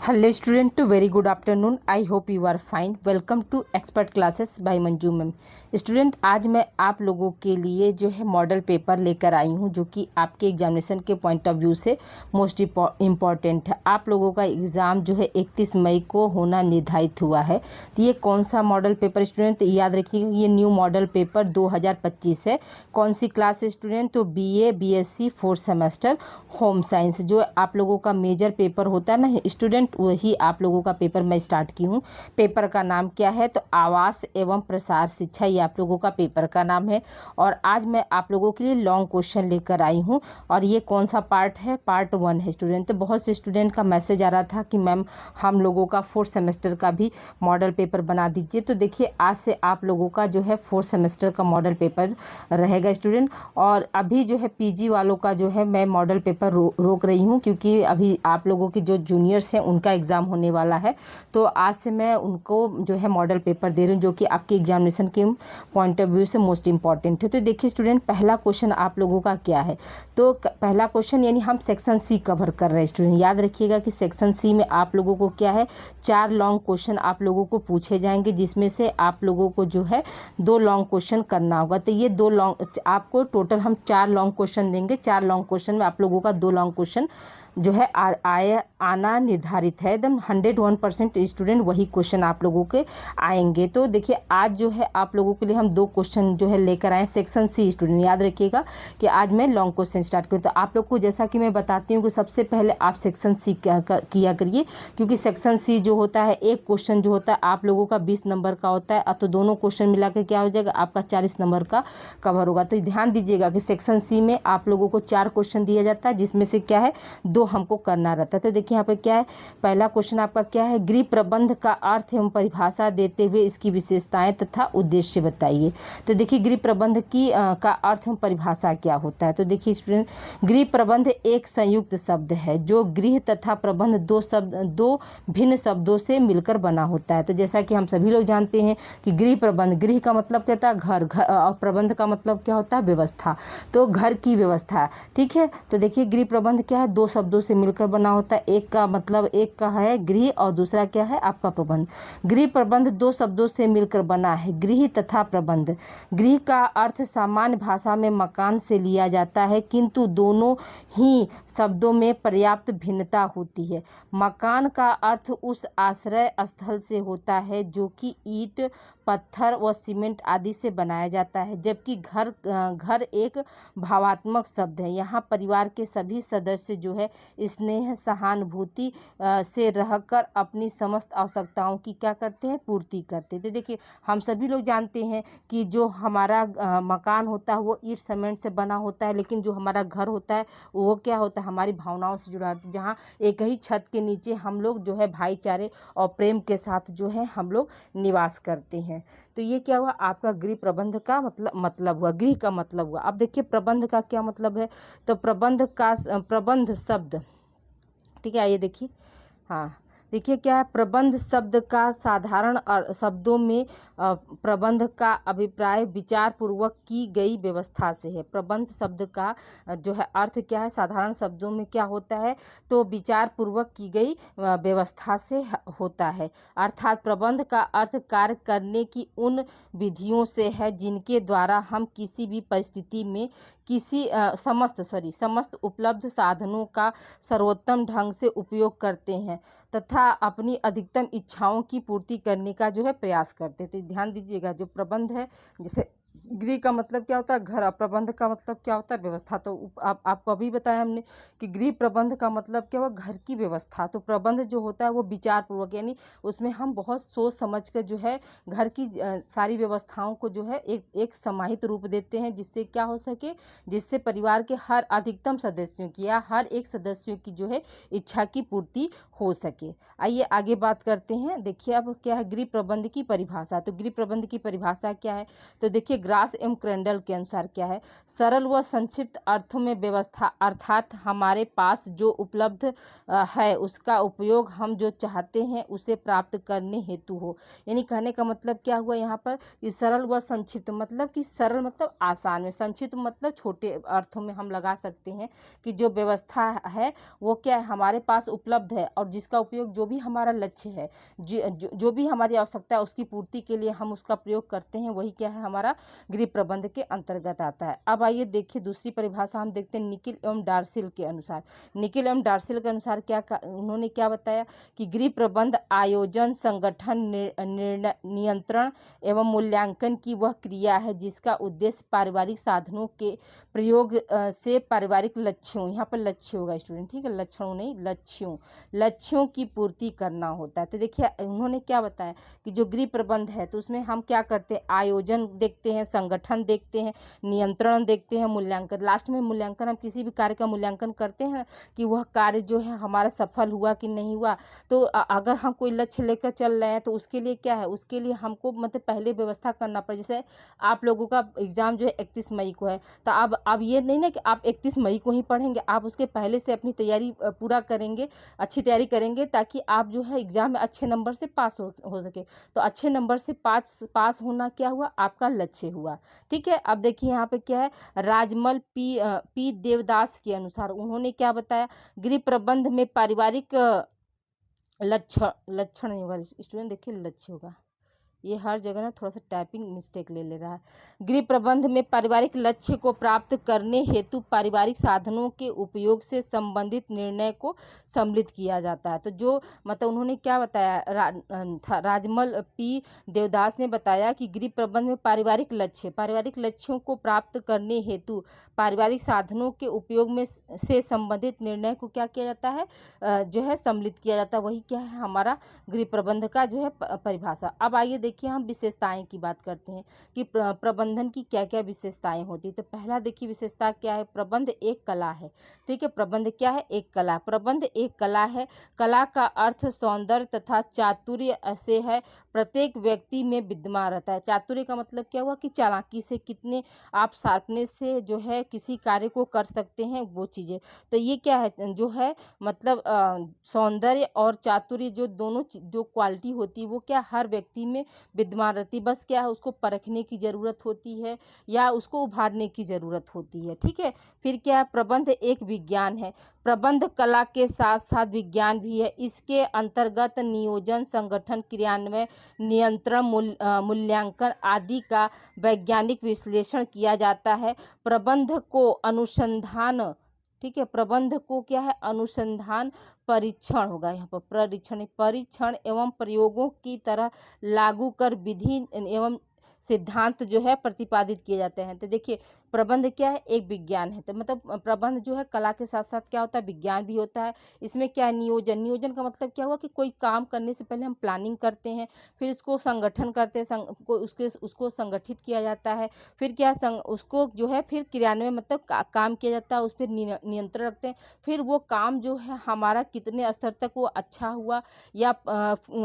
Hello student, very good afternoon. I hope you are fine. Welcome to expert classes by Manju ma'am. Student, आज मैं आप लोगों के लिए जो है मॉडल पेपर लेकर आई हूँ जो कि आपके एग्जामिनेशन के पॉइंट ऑफ व्यू से मोस्ट इम्पॉर्टेंट है। आप लोगों का एग्ज़ाम जो है 31 मई को होना निर्धारित हुआ है। तो ये कौन सा मॉडल पेपर स्टूडेंट, याद रखिएगा ये न्यू मॉडल पेपर 2025 है। कौन सी क्लास स्टूडेंट? तो BA BSc 4th semester home science, जो आप लोगों का मेजर पेपर होता है ना स्टूडेंट, वही आप लोगों का पेपर मैं स्टार्ट की हूँ। पेपर का नाम क्या है? तो आवास एवं प्रसार शिक्षा, ये आप लोगों का पेपर का नाम है। और आज मैं आप लोगों के लिए लॉन्ग क्वेश्चन लेकर आई हूँ। और ये कौन सा पार्ट है? पार्ट 1 है स्टूडेंट। तो बहुत से स्टूडेंट का मैसेज आ रहा था कि मैम हम लोगों का 4th सेमेस्टर का भी मॉडल पेपर बना दीजिए। तो देखिए आज से आप लोगों का जो है 4th सेमेस्टर का मॉडल पेपर रहेगा स्टूडेंट। और अभी जो है PG वालों का जो है मैं मॉडल पेपर रोक रही हूँ, क्योंकि अभी आप लोगों के जो जूनियर्स हैं उनका एग्ज़ाम होने वाला है। तो आज से मैं उनको जो है मॉडल पेपर दे रही हूँ जो कि आपके एग्जामिनेशन के पॉइंट ऑफ व्यू से मोस्ट इंपॉर्टेंट है। तो देखिए स्टूडेंट, पहला क्वेश्चन आप लोगों का क्या है? तो पहला क्वेश्चन, यानी हम सेक्शन C कवर कर रहे हैं स्टूडेंट। याद रखिएगा कि सेक्शन C में आप लोगों को क्या है, 4 लॉन्ग क्वेश्चन आप लोगों को पूछे जाएंगे, जिसमें से आप लोगों को जो है 2 लॉन्ग क्वेश्चन करना होगा। तो ये 2 लॉन्ग, आपको टोटल हम 4 लॉन्ग क्वेश्चन देंगे। 4 लॉन्ग क्वेश्चन में आप लोगों का 2 लॉन्ग क्वेश्चन जो है आना निर्धारित है। एकदम 101% स्टूडेंट वही क्वेश्चन आप लोगों के आएंगे। तो देखिए आज जो है आप लोगों के लिए हम 2 क्वेश्चन जो है लेकर आए सेक्शन C स्टूडेंट। याद रखिएगा कि आज मैं लॉन्ग क्वेश्चन स्टार्ट करूँ। तो आप लोग को जैसा कि मैं बताती हूँ कि सबसे पहले आप सेक्शन C किया करिए, क्योंकि सेक्शन C जो होता है, एक क्वेश्चन जो होता है आप लोगों का 20 नंबर का होता है। तो दोनों क्वेश्चन मिला के क्या हो जाएगा, आपका 40 नंबर का कवर होगा। तो ध्यान दीजिएगा कि सेक्शन C में आप लोगों को 4 क्वेश्चन दिया जाता है, जिसमें से क्या है 2 हमको करना रहता है। तो देखिए यहाँ पे क्या है, पहला क्वेश्चन आपका क्या है, गृह प्रबंध का अर्थ एवं परिभाषा देते हुए इसकी विशेषताएं तथा उद्देश्य बताइए। तो देखिए गृह प्रबंध की का अर्थ एवं परिभाषा क्या होता है? तो देखिए स्टूडेंट, गृह प्रबंध एक संयुक्त शब्द है जो गृह तथा प्रबंध दो भिन्न शब्दों से मिलकर बना होता है। तो जैसा कि हम सभी लोग जानते हैं कि गृह प्रबंध, गृह का मतलब क्या होता है, घर, और प्रबंध का मतलब क्या होता है, व्यवस्था। तो घर की व्यवस्था, ठीक है। तो देखिए गृह प्रबंध क्या है, 2 शब्दों से मिलकर बना होता है। एक का मतलब, एक का है गृह और दूसरा क्या है आपका प्रबंध। गृह प्रबंध 2 शब्दों से मिलकर बना है, गृह तथा प्रबंध। गृह का अर्थ सामान्य भाषा में मकान से लिया जाता है, किंतु दोनों ही शब्दों में पर्याप्त भिन्नता होती है। मकान का अर्थ उस आश्रय स्थल से होता है जो कि ईंट, पत्थर व सीमेंट आदि से बनाया जाता है, जबकि घर एक भावात्मक शब्द है। यहाँ परिवार के सभी सदस्य जो है स्नेह सहानुभूति से रहकर अपनी समस्त आवश्यकताओं की क्या करते हैं, पूर्ति करते हैं। तो देखिए हम सभी लोग जानते हैं कि जो हमारा मकान होता है वो ईंट सीमेंट से बना होता है, लेकिन जो हमारा घर होता है वो क्या होता है, हमारी भावनाओं से जुड़ा होता है, जहाँ एक ही छत के नीचे हम लोग जो है भाईचारे और प्रेम के साथ जो है हम लोग निवास करते हैं। तो ये क्या हुआ, आपका गृह प्रबंध का मतलब हुआ, गृह का मतलब हुआ। अब देखिए प्रबंध का क्या मतलब है? तो प्रबंध शब्द, ठीक है, आइए देखिए। हाँ देखिए क्या है, प्रबंध शब्द का साधारण शब्दों में प्रबंध का अभिप्राय विचार पूर्वक की गई व्यवस्था से है। प्रबंध शब्द का जो है अर्थ क्या है, साधारण शब्दों में क्या होता है, तो विचार पूर्वक की गई व्यवस्था से होता है। अर्थात प्रबंध का अर्थ कार्य करने की उन विधियों से है जिनके द्वारा हम किसी भी परिस्थिति में किसी समस्त उपलब्ध साधनों का सर्वोत्तम ढंग से उपयोग करते हैं तथा अपनी अधिकतम इच्छाओं की पूर्ति करने का जो है प्रयास करते हैं। तो ध्यान दीजिएगा, जो प्रबंध है, जैसे गृह का मतलब क्या होता है, घर, और प्रबंध का मतलब क्या होता है, व्यवस्था। तो आपको अभी बताया हमने कि गृह प्रबंध का मतलब क्या हुआ, घर की व्यवस्था। तो प्रबंध जो होता है वो विचार पूर्वक, यानी उसमें हम बहुत सोच समझ कर जो है घर की सारी व्यवस्थाओं को जो है एक समाहित रूप देते हैं, जिससे क्या हो सके, जिससे परिवार के हर अधिकतम सदस्यों की या हर एक सदस्यों की जो है इच्छा की पूर्ति हो सके। आइए आगे बात करते हैं। देखिए अब क्या है गृह प्रबंध की परिभाषा। तो गृह प्रबंध की परिभाषा क्या है? तो देखिए ग्रास एवं क्रेंडल के अनुसार क्या है, सरल व संक्षिप्त अर्थों में व्यवस्था अर्थात हमारे पास जो उपलब्ध है उसका उपयोग हम जो चाहते हैं उसे प्राप्त करने हेतु हो। यानी कहने का मतलब क्या हुआ यहाँ पर, कि सरल व संक्षिप्त मतलब कि सरल मतलब आसान में, संक्षिप्त मतलब छोटे अर्थों में हम लगा सकते हैं कि जो व्यवस्था है वो क्या है हमारे पास उपलब्ध है और जिसका उपयोग जो भी हमारा लक्ष्य है, जो भी हमारी आवश्यकता है उसकी पूर्ति के लिए हम उसका प्रयोग करते हैं, वही क्या है हमारा गृह प्रबंध के अंतर्गत आता है। अब आइए देखिए दूसरी परिभाषा हम देखते हैं निकिल एवं डार्सिल के अनुसार। निकिल एवं डार्सिल के अनुसार उन्होंने क्या बताया कि गृह प्रबंध आयोजन, संगठन, निर्णय, नियंत्रण एवं मूल्यांकन की वह क्रिया है जिसका उद्देश्य पारिवारिक साधनों के प्रयोग से पारिवारिक लक्ष्यों, यहाँ पर लक्ष्य होगा स्टूडेंट, ठीक है, लक्षणों नहीं लक्ष्यों की पूर्ति करना होता है। तो देखिए उन्होंने क्या बताया कि जो गृह प्रबंध है तो उसमें हम क्या करते हैं, आयोजन देखते हैं, संगठन देखते हैं, नियंत्रण देखते हैं, मूल्यांकन, लास्ट में मूल्यांकन, हम किसी भी कार्य का मूल्यांकन करते हैं कि वह कार्य जो है हमारा सफल हुआ कि नहीं हुआ। तो अगर हम कोई लक्ष्य लेकर चल रहे हैं तो उसके लिए क्या है, उसके लिए हमको मतलब पहले व्यवस्था करना पड़े। जैसे आप लोगों का एग्जाम जो है 31 मई को है, तो अब ये नहीं ना कि आप 31 मई को ही पढ़ेंगे, आप उसके पहले से अपनी तैयारी पूरा करेंगे, अच्छी तैयारी करेंगे ताकि आप जो है एग्जाम में अच्छे नंबर से पास हो सके। तो अच्छे नंबर से पास होना क्या हुआ, आपका लक्ष्य हुआ। ठीक है, अब देखिए यहाँ पे क्या है, राजमल पी देवदास के अनुसार उन्होंने क्या बताया, गृह प्रबंध में पारिवारिक लक्षण नहीं होगा स्टूडेंट, देखिए लक्ष्य होगा, ये हर जगह ना थोड़ा सा टाइपिंग मिस्टेक ले रहा है। गृह प्रबंध में पारिवारिक लक्ष्य को प्राप्त करने हेतु पारिवारिक साधनों के उपयोग से संबंधित निर्णय को सम्मिलित किया जाता है। तो जो मतलब उन्होंने क्या बताया, राजमल पी देवदास ने बताया कि गृह प्रबंध में पारिवारिक लक्ष्यों को प्राप्त करने हेतु पारिवारिक साधनों के उपयोग में से संबंधित निर्णय को क्या किया जाता है, जो है सम्मिलित किया जाता है। वही क्या है हमारा गृह प्रबंध का जो है परिभाषा। अब आइए देखिए हम विशेषताएं की बात करते हैं कि प्रबंधन की क्या क्या विशेषताएं होती है। तो पहला देखिए विशेषता क्या है, प्रबंध एक कला है। ठीक है, प्रबंध क्या है, एक कला, प्रबंध एक कला है। कला का अर्थ सौंदर्य तथा चातुर्य से है, प्रत्येक व्यक्ति में विद्यमान रहता है। चातुर्य का मतलब क्या हुआ कि चालाकी से, कितने आप शार्पनेस से जो है किसी कार्य को कर सकते हैं वो चीज़ें। तो ये क्या है जो है मतलब सौंदर्य और चातुर्य जो दोनों जो क्वालिटी होती है वो क्या हर व्यक्ति में विद्यमान रहती है। बस क्या है उसको परखने की ज़रूरत होती है या उसको उभारने की ज़रूरत होती है। ठीक है, फिर क्या है, प्रबंध एक विज्ञान है। प्रबंध कला के साथ साथ विज्ञान भी है। इसके अंतर्गत नियोजन, संगठन, क्रियान्वयन, नियंत्रण, मूल्यांकन आदि का वैज्ञानिक विश्लेषण किया जाता है। प्रबंध को अनुसंधान, ठीक है, प्रबंध को क्या है, अनुसंधान, परीक्षण होगा यहाँ पर, परीक्षण एवं प्रयोगों की तरह लागू कर विधि एवं सिद्धांत जो है प्रतिपादित किए जाते हैं। तो देखिए प्रबंध क्या है, एक विज्ञान है। तो मतलब प्रबंध जो है कला के साथ साथ क्या होता है, विज्ञान भी होता है। इसमें क्या है, नियोजन का मतलब क्या हुआ कि कोई काम करने से पहले हम प्लानिंग करते हैं, फिर उसको संगठन करते हैं, उसको संगठित किया जाता है, फिर क्या उसको जो है फिर क्रियान्वयन मतलब काम किया जाता है, उस पर नियंत्रण रखते हैं, फिर वो काम जो है हमारा कितने स्तर तक वो अच्छा हुआ, या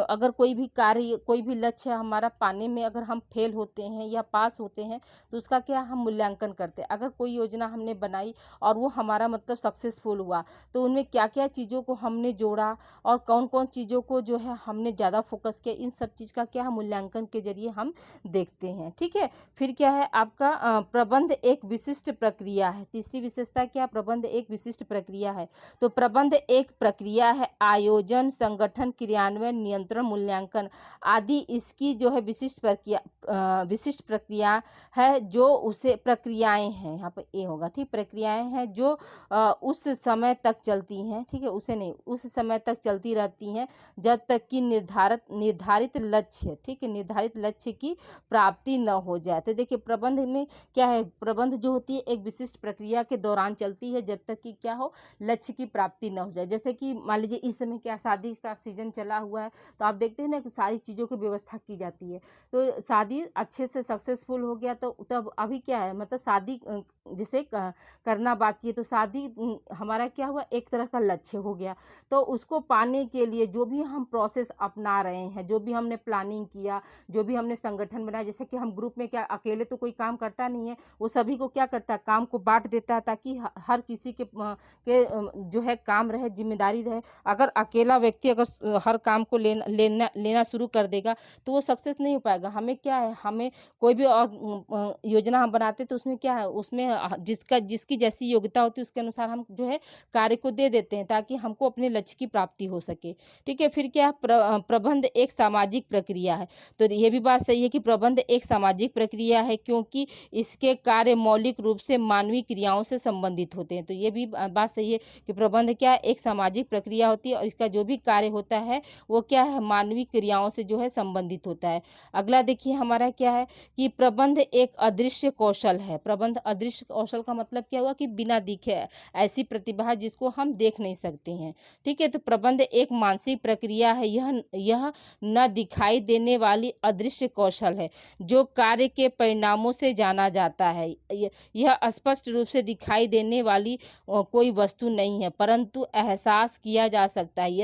अगर कोई भी कार्य, कोई भी लक्ष्य हमारा पाने में अगर हम फेल होते हैं या पास होते हैं तो उसका क्या हम मूल्यांकन करते हैं। अगर कोई योजना हमने बनाई और वो हमारा मतलब सक्सेसफुल हुआ तो उनमें क्या क्या चीज़ों को हमने जोड़ा और कौन कौन चीज़ों को जो है हमने ज़्यादा फोकस किया, इन सब चीज़ का क्या है मूल्यांकन के जरिए हम देखते हैं। ठीक है, फिर क्या है आपका प्रबंध एक विशिष्ट प्रक्रिया है। तीसरी विशेषता क्या, प्रबंध एक विशिष्ट प्रक्रिया है। तो प्रबंध एक प्रक्रिया है, आयोजन, संगठन, क्रियान्वयन, नियंत्रण, मूल्यांकन आदि इसकी जो है विशिष्ट प्रक्रिया है, जो उसे प्रक्रियाएं हैं, यहाँ पर ए होगा, ठीक, प्रक्रियाएं हैं जो उस समय तक चलती हैं। ठीक है, उसे नहीं, उस समय तक चलती रहती हैं जब तक कि निर्धारित लक्ष्य, ठीक है, निर्धारित लक्ष्य की प्राप्ति न हो जाए। तो देखिए प्रबंध में क्या है, प्रबंध जो होती है एक विशिष्ट प्रक्रिया के दौरान चलती है जब तक कि क्या हो, लक्ष्य की प्राप्ति न हो जाए। जैसे कि मान लीजिए इस समय क्या शादी का सीजन चला हुआ है, तो आप देखते हैं ना कि सारी चीज़ों की व्यवस्था की जाती है। तो शादी अच्छे से सक्सेसफुल हो गया तो तब अभी क्या है मतलब शादी जैसे करना बाकी है, तो शादी हमारा क्या हुआ, एक तरह का लक्ष्य हो गया। तो उसको पाने के लिए जो भी हम प्रोसेस अपना रहे हैं, जो भी हमने प्लानिंग किया, जो भी हमने संगठन बनाया, जैसे कि हम ग्रुप में क्या अकेले तो कोई काम करता नहीं है, वो सभी को क्या करता है, काम को बाँट देता है, ताकि हर किसी जो है काम रहे, ज़िम्मेदारी रहे। अगर अकेला व्यक्ति अगर हर काम को लेना शुरू कर देगा, तो वो सक्सेस नहीं हो पाएगा। हमें क्या है, हमें कोई भी योजना हम बनाते हैं, तो उसमें क्या है, उसमें जिसकी जैसी योग्यता होती है उसके अनुसार हम जो है कार्य को दे देते हैं, ताकि हमको अपने लक्ष्य की प्राप्ति हो सके। ठीक है, फिर क्या, प्रबंध एक सामाजिक प्रक्रिया है। तो ये भी बात सही है कि प्रबंध एक सामाजिक प्रक्रिया है, क्योंकि इसके कार्य मौलिक रूप से मानवीय क्रियाओं से संबंधित होते हैं। तो ये भी बात सही है कि प्रबंध क्या है, एक सामाजिक प्रक्रिया होती है, और इसका जो भी कार्य होता है वो क्या है, मानवीय क्रियाओं से जो है संबंधित होता है। अगला देखिए हमारा क्या है कि प्रबंध एक अदृश्य कौशल है। प्रबंध अदृश्य कौशल का मतलब क्या हुआ कि बिना दिखे, ऐसी प्रतिभा जिसको हम देख नहीं सकते हैं। ठीक है, तो प्रबंध एक मानसिक प्रक्रिया है। यह न दिखाई देने वाली अदृश्य कौशल है, जो कार्य के परिणामों से जाना जाता है। यह स्पष्ट रूप से दिखाई देने वाली कोई वस्तु नहीं है, परंतु एहसास किया जा सकता है।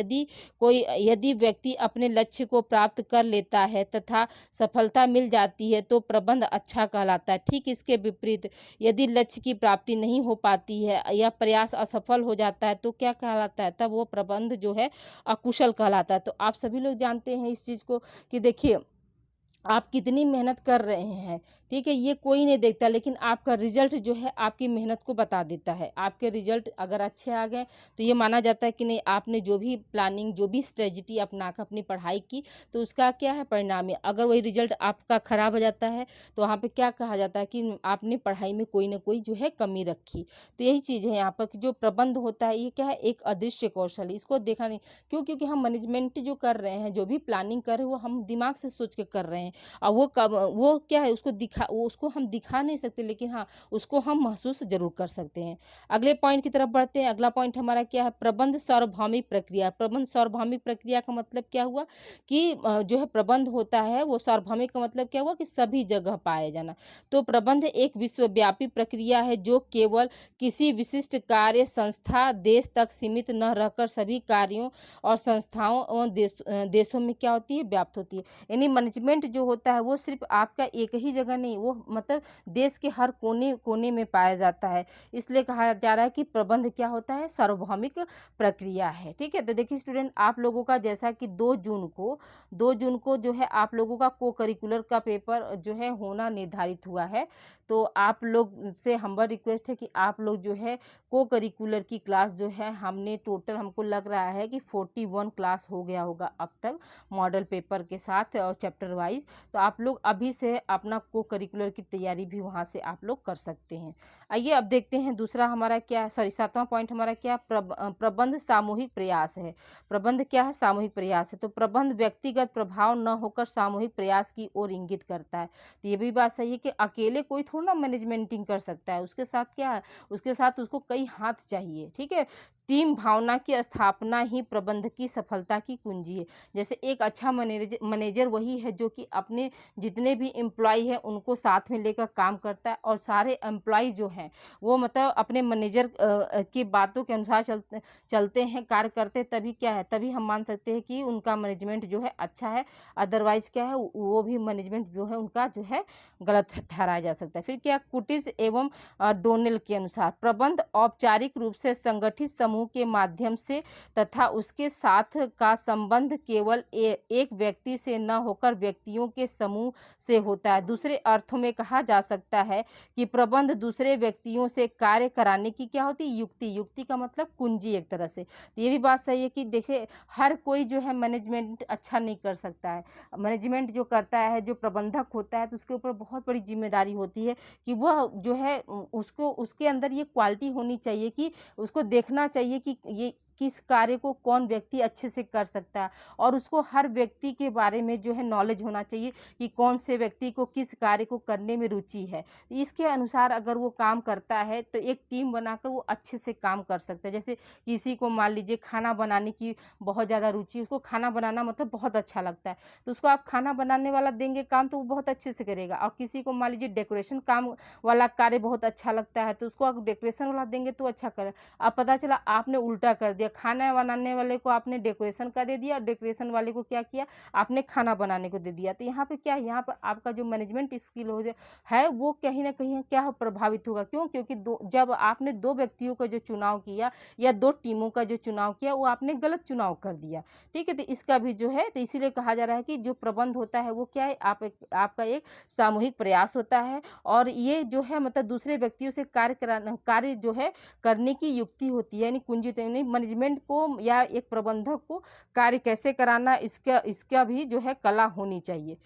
यदि व्यक्ति अपने लक्ष्य को प्राप्त कर लेता है तथा सफलता मिल जाती है, तो प्रबंध अच्छा कहलाता है। ठीक इसके विपरीत, यदि लक्ष्य की प्राप्ति नहीं हो पाती है या प्रयास असफल हो जाता है, तो क्या कहलाता है, तब वो प्रबंध जो है अकुशल कहलाता है। तो आप सभी लोग जानते हैं इस चीज़ को कि देखिए, आप कितनी मेहनत कर रहे हैं, ठीक है, ये कोई नहीं देखता, लेकिन आपका रिजल्ट जो है आपकी मेहनत को बता देता है। आपके रिजल्ट अगर अच्छे आ गए, तो ये माना जाता है कि नहीं, आपने जो भी प्लानिंग, जो भी स्ट्रेटजी अपना कर अपनी पढ़ाई की, तो उसका क्या है, परिणाम है। अगर वही रिजल्ट आपका खराब हो जाता है, तो वहाँ पे क्या कहा जाता है कि आपने पढ़ाई में कोई ना कोई जो है कमी रखी। तो यही चीज़ है यहाँ पर कि जो प्रबंध होता है, ये क्या है, एक अदृश्य कौशल है। इसको देखा नहीं, क्यों, क्योंकि हम मैनेजमेंट जो कर रहे हैं, जो भी प्लानिंग कर रहे हैं, वो हम दिमाग से सोच के कर रहे हैं। और वो क्या है, उसको हम दिखा नहीं सकते, लेकिन हाँ, उसको हम महसूस ज़रूर कर सकते हैं। अगले पॉइंट की तरफ बढ़ते हैं। अगला पॉइंट हमारा क्या है, प्रबंध सार्वभौमिक प्रक्रिया। प्रबंध सार्वभौमिक प्रक्रिया का मतलब क्या हुआ कि जो है प्रबंध होता है, वो सार्वभौमिक का मतलब क्या हुआ कि सभी जगह पाया जाना। तो प्रबंध एक विश्वव्यापी प्रक्रिया है, जो केवल किसी विशिष्ट कार्य, संस्था, देश तक सीमित न रहकर सभी कार्यों और संस्थाओं और देशों में क्या होती है, व्याप्त होती है। यानी मैनेजमेंट जो होता है, वो सिर्फ आपका एक ही जगह नहीं, वो मतलब देश के हर कोने कोने में पाया जाता है। इसलिए कहा जा रहा है कि प्रबंध क्या होता है, सार्वभौमिक प्रक्रिया है। ठीक है, तो देखिए स्टूडेंट, आप लोगों का जैसा कि 2 जून को जो है आप लोगों का को करिकुलर का पेपर जो है होना निर्धारित हुआ है। तो आप लोग से हम्बल रिक्वेस्ट है कि आप लोग जो है को करिकुलर की क्लास जो है, हमने टोटल, हमको लग रहा है कि 41 क्लास हो गया होगा अब तक, मॉडल पेपर के साथ और चैप्टर वाइज। तो आप लोग अभी से अपना को करिकुलर की तैयारी भी वहाँ से आप लोग कर सकते हैं। आइए अब देखते हैं दूसरा हमारा क्या, 7वां पॉइंट हमारा क्या, प्रबंध सामूहिक प्रयास है। प्रबंध क्या है, सामूहिक प्रयास है। तो प्रबंध व्यक्तिगत प्रभाव न होकर सामूहिक प्रयास की ओर इंगित करता है। तो ये भी बात सही है कि अकेले कोई थोड़ा ना मैनेजमेंटिंग कर सकता है, उसके साथ क्या है, उसके साथ उसको कई हाथ चाहिए। ठीक है, टीम भावना की स्थापना ही प्रबंध की सफलता की कुंजी है। जैसे एक अच्छा मैनेजर वही है जो कि अपने जितने भी एम्प्लॉय हैं उनको साथ में लेकर काम करता है, और सारे एम्प्लॉय जो हैं वो मतलब अपने मैनेजर की बातों के अनुसार चलते हैं, कार्य करते हैं, तभी क्या है, तभी हम मान सकते हैं कि उनका मैनेजमेंट जो है अच्छा है। अदरवाइज क्या है, वो भी मैनेजमेंट जो है उनका जो है गलत ठहराया जा सकता है। फिर क्या, कुटिस एवं डोनेल के अनुसार प्रबंध औपचारिक रूप से संगठित समूह के माध्यम से तथा उसके साथ का संबंध केवल एक व्यक्ति से न होकर व्यक्तियों के समूह से होता है। दूसरे अर्थों में कहा जा सकता है कि प्रबंध दूसरे व्यक्तियों से कार्य कराने की क्या होती है, युक्ति का मतलब कुंजी एक तरह से। तो ये भी बात सही है कि देखिए, हर कोई जो है मैनेजमेंट अच्छा नहीं कर सकता है। मैनेजमेंट जो करता है, जो प्रबंधक होता है, तो उसके ऊपर बहुत बड़ी जिम्मेदारी होती है कि वह जो है उसको, उसके अंदर ये क्वालिटी होनी चाहिए कि उसको देखना चाहिए कि किस कार्य को कौन व्यक्ति अच्छे से कर सकता है, और उसको हर व्यक्ति के बारे में जो है नॉलेज होना चाहिए कि कौन से व्यक्ति को किस कार्य को करने में रुचि है। इसके अनुसार अगर वो काम करता है तो एक टीम बनाकर वो अच्छे से काम कर सकता है। जैसे किसी को मान लीजिए खाना बनाने की बहुत ज़्यादा रुचि, उसको खाना बनाना मतलब बहुत अच्छा लगता है, तो उसको आप खाना बनाने वाला देंगे काम तो वो बहुत अच्छे से करेगा। और किसी को मान लीजिए डेकोरेशन काम वाला कार्य बहुत अच्छा लगता है, तो उसको आप डेकोरेशन वाला देंगे तो अच्छा करे। अब पता चला आपने उल्टा कर दिया, खाना बनाने वाले को आपने डेकोरेशन का दे दिया और डेकोरेशन वाले को क्या किया, आपने खाना बनाने को दे दिया। तो यहाँ पे क्या है, यहाँ पर आपका जो मैनेजमेंट स्किल है वो कहीं ना कहीं क्या प्रभावित होगा। क्यों? क्योंकि जब आपने दो व्यक्तियों का जो चुनाव किया या दो टीमों का जो चुनाव किया वो आपने गलत चुनाव कर दिया। ठीक है, तो इसका भी जो है, तो इसीलिए कहा जा रहा है कि जो प्रबंध होता है वो क्या है, आपका एक सामूहिक प्रयास होता है, और ये जो है मतलब दूसरे व्यक्तियों से कार्य जो है करने की युक्ति होती है, यानी कुंजी। मैनेजमेंट को या एक प्रबंधक को कार्य कैसे कराना, इसका भी जो है कला होनी चाहिए।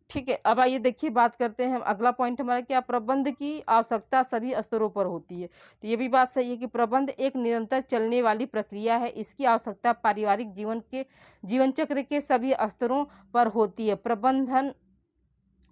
ठीक है, अब आइए देखिए बात करते हैं हम। अगला पॉइंट हमारा क्या, प्रबंध की आवश्यकता सभी स्तरों पर होती है। तो ये भी बात सही है कि प्रबंध एक निरंतर चलने वाली प्रक्रिया है। इसकी आवश्यकता पारिवारिक जीवन चक्र के सभी स्तरों पर होती है।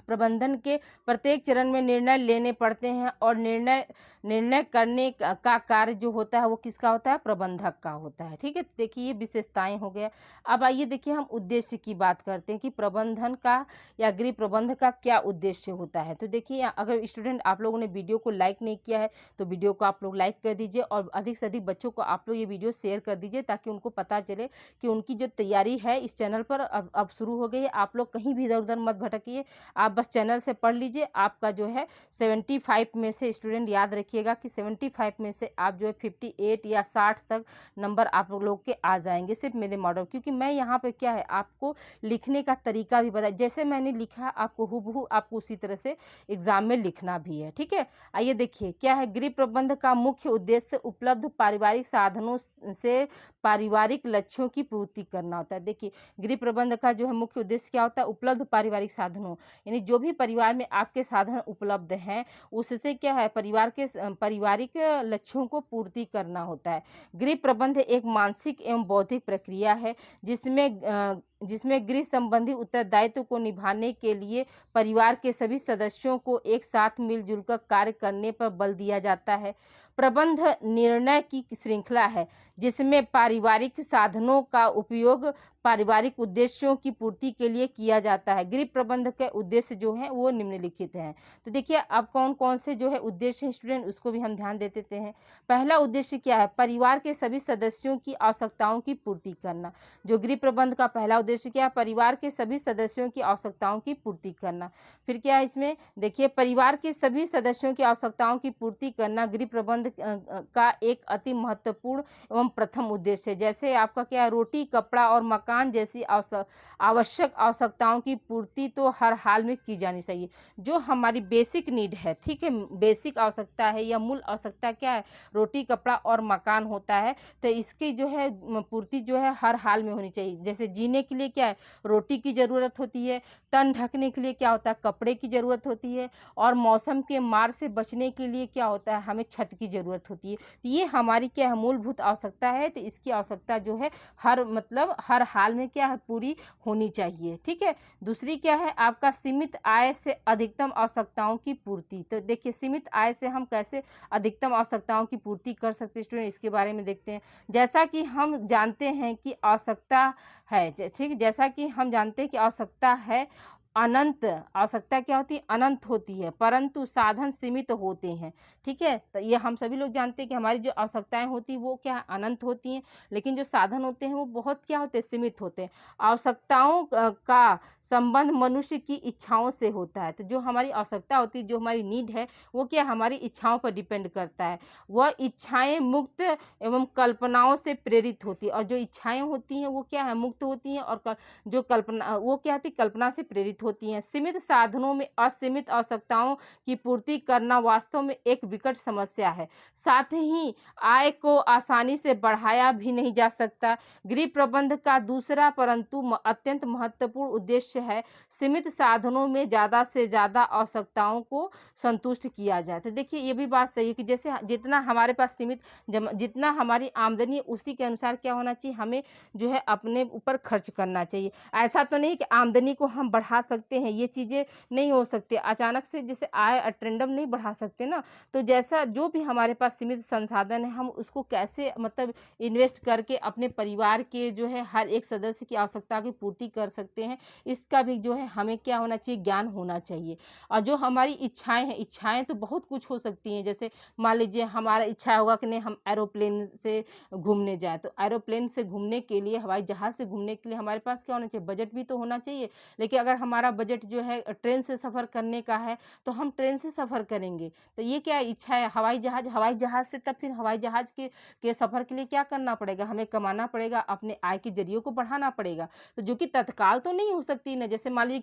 प्रबंधन के प्रत्येक चरण में निर्णय लेने पड़ते हैं, और निर्णय करने का कार्य जो होता है वो किसका होता है, प्रबंधक का होता है। ठीक है, देखिए ये विशेषताएं हो गया। अब आइए देखिए हम उद्देश्य की बात करते हैं कि प्रबंधन का या गृह प्रबंध का क्या उद्देश्य होता है। तो देखिए अगर स्टूडेंट आप लोगों ने वीडियो को लाइक नहीं किया है तो वीडियो को आप लोग लाइक कर दीजिए, और अधिक से अधिक बच्चों को आप लोग ये वीडियो शेयर कर दीजिए, ताकि उनको पता चले कि उनकी जो तैयारी है इस चैनल पर अब शुरू हो गई है। आप लोग कहीं भी इधर उधर मत भटकिए, आप बस चैनल से पढ़ लीजिए। आपका जो है 75 में से, स्टूडेंट याद रखिएगा कि 75 में से आप जो है 58 या 60 तक नंबर आप लोग के आ जाएंगे सिर्फ मेरे मॉडल। क्योंकि मैं यहाँ पे क्या है, आपको लिखने का तरीका भी बताया, जैसे मैंने लिखा आपको हूबहू आपको उसी तरह से एग्जाम में लिखना भी है। ठीक है, आइए देखिए क्या है, गृह प्रबंध का मुख्य उद्देश्य उपलब्ध पारिवारिक साधनों से पारिवारिक लक्ष्यों की पूर्ति करना होता है। देखिए गृह प्रबंध का जो है मुख्य उद्देश्य क्या होता है, उपलब्ध पारिवारिक साधनों, यानी जो भी परिवार में आपके साधन उपलब्ध हैं उससे क्या है, पारिवारिक लक्ष्यों को पूर्ति करना होता है। गृह प्रबंध एक मानसिक एवं बौद्धिक प्रक्रिया है जिसमें गृह संबंधी उत्तरदायित्व को निभाने के लिए परिवार के सभी सदस्यों को एक साथ मिलजुल कर कार्य करने पर बल दिया जाता है। प्रबंध निर्णय की श्रृंखला है जिसमें पारिवारिक साधनों का उपयोग पारिवारिक उद्देश्यों की पूर्ति के लिए किया जाता है। गृह प्रबंध के उद्देश्य जो हैं वो निम्नलिखित हैं। तो देखिए अब कौन कौन से जो है उद्देश्य हैं स्टूडेंट, उसको भी हम ध्यान दे देते हैं। पहला उद्देश्य क्या है, परिवार के सभी सदस्यों की आवश्यकताओं की पूर्ति करना। जो गृह प्रबंध का पहला उद्देश्य क्या है, परिवार के सभी सदस्यों की आवश्यकताओं की पूर्ति करना। फिर क्या है इसमें, देखिए परिवार के सभी सदस्यों की आवश्यकताओं की पूर्ति करना गृह प्रबंध का एक अति महत्वपूर्ण एवं प्रथम उद्देश्य है। जैसे आपका क्या है, रोटी कपड़ा और मकान जैसी आवश्यक आवश्यकताओं की पूर्ति तो हर हाल में की जानी चाहिए। जो हमारी बेसिक नीड है, ठीक है, बेसिक आवश्यकता है या मूल आवश्यकता क्या है, रोटी कपड़ा और मकान होता है, तो इसकी जो है पूर्ति जो है हर हाल में होनी चाहिए। जैसे जीने के लिए क्या है, रोटी की ज़रूरत होती है, तन ढकने के लिए क्या होता है, कपड़े की ज़रूरत होती है, और मौसम के मार से बचने के लिए क्या होता है, हमें छत की ज़रूरत होती है। तो ये हमारी क्या है, मूलभूत आवश्यकता है। तो इसकी आवश्यकता जो है हर हाल में क्या है, पूरी होनी चाहिए। ठीक है, दूसरी क्या है आपका, सीमित आय से अधिकतम आवश्यकताओं की पूर्ति। तो देखिए सीमित आय से हम कैसे अधिकतम आवश्यकताओं की पूर्ति कर सकते हैं स्टूडेंट, इसके बारे में देखते हैं। जैसा कि हम जानते हैं कि आवश्यकता है, जैसा कि हम जानते हैं कि आवश्यकता है अनंत, आवश्यकता क्या होती है, अनंत होती है, परंतु साधन सीमित होते हैं। ठीक है, तो ये हम सभी लोग जानते हैं कि हमारी जो आवश्यकताएं होती हैं वो क्या है, अनंत होती हैं, लेकिन जो साधन होते हैं वो बहुत क्या होते हैं, सीमित होते हैं। आवश्यकताओं का संबंध मनुष्य की इच्छाओं से होता है। तो जो हमारी आवश्यकता होती है, जो हमारी नीड है, वो क्या हमारी इच्छाओं पर डिपेंड करता है। वह इच्छाएं मुक्त एवं कल्पनाओं से प्रेरित होती है, और जो इच्छाएं होती हैं वो क्या है, मुक्त होती हैं, और जो कल्पना वो क्या होती है, कल्पना से प्रेरित होती हैं। सीमित साधनों में असीमित आवश्यकताओं की पूर्ति करना वास्तव में एक विकट समस्या है। साथ ही आय को आसानी से बढ़ाया भी नहीं जा सकता। गृह प्रबंध का दूसरा परंतु अत्यंत महत्वपूर्ण उद्देश्य है सीमित साधनों में ज़्यादा से ज़्यादा आवश्यकताओं को संतुष्ट किया जाए। तो देखिए ये भी बात सही है कि जैसे जितना हमारे पास सीमित जितना हमारी आमदनी है उसी के अनुसार क्या होना चाहिए, हमें जो है अपने ऊपर खर्च करना चाहिए। ऐसा तो नहीं कि आमदनी को हम बढ़ा सकते हैं, ये चीज़ें नहीं हो सकती। अचानक से जैसे आय अटेंडम नहीं बढ़ा सकते ना, तो जैसा जो भी हमारे पास सीमित संसाधन है हम उसको कैसे मतलब इन्वेस्ट करके अपने परिवार के जो है हर एक सदस्य की आवश्यकता की पूर्ति कर सकते हैं, इसका भी जो है हमें क्या होना चाहिए, ज्ञान होना चाहिए। और जो हमारी इच्छाएं हैं, इच्छाएं तो बहुत कुछ हो सकती हैं। जैसे मान लीजिए हमारा इच्छा होगा कि नहीं हम एरोप्लेन से घूमने जाएं, तो एरोप्लेन से घूमने के लिए, हवाई जहाज़ से घूमने के लिए हमारे पास क्या होना चाहिए, बजट भी तो होना चाहिए। लेकिन अगर हमारा बजट जो है ट्रेन से सफ़र करने का है तो हम ट्रेन से सफ़र करेंगे। तो ये क्या इच्छा है, हवाई जहाज़ से, तब फिर हवाई जहाज़ के सफ़र के लिए क्या करना पड़ेगा, हमें कमाना पड़ेगा, अपने आय के ज़रिए को बढ़ाना पड़ेगा। तो जो कि तत्काल तो नहीं हो सकती ना। जैसे मान लीजिए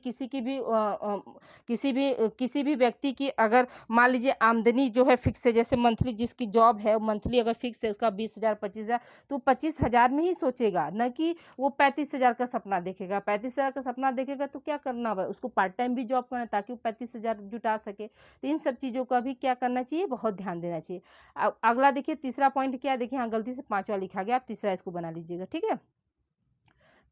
किसी भी व्यक्ति की अगर मान लीजिए आमदनी जो है फिक्स है, जैसे मंथली जिसकी जॉब है मंथली अगर फिक्स है उसका 20,000 25,000, तो 25,000 में ही सोचेगा, न कि वो 35,000 का सपना देखेगा। 35,000 का सपना देखेगा तो क्या करना है, उसको पार्ट टाइम भी जॉब करना है ताकि वो 35,000 जुटा सके। तो इन सब चीज़ों का भी क्या करना चाहिए, बहुत ध्यान देना चाहिए। अगला देखिए तीसरा पॉइंट क्या है, देखिए यहाँ गलती से 5वां लिखा गया, आप तीसरा इसको बना लीजिएगा, ठीक है।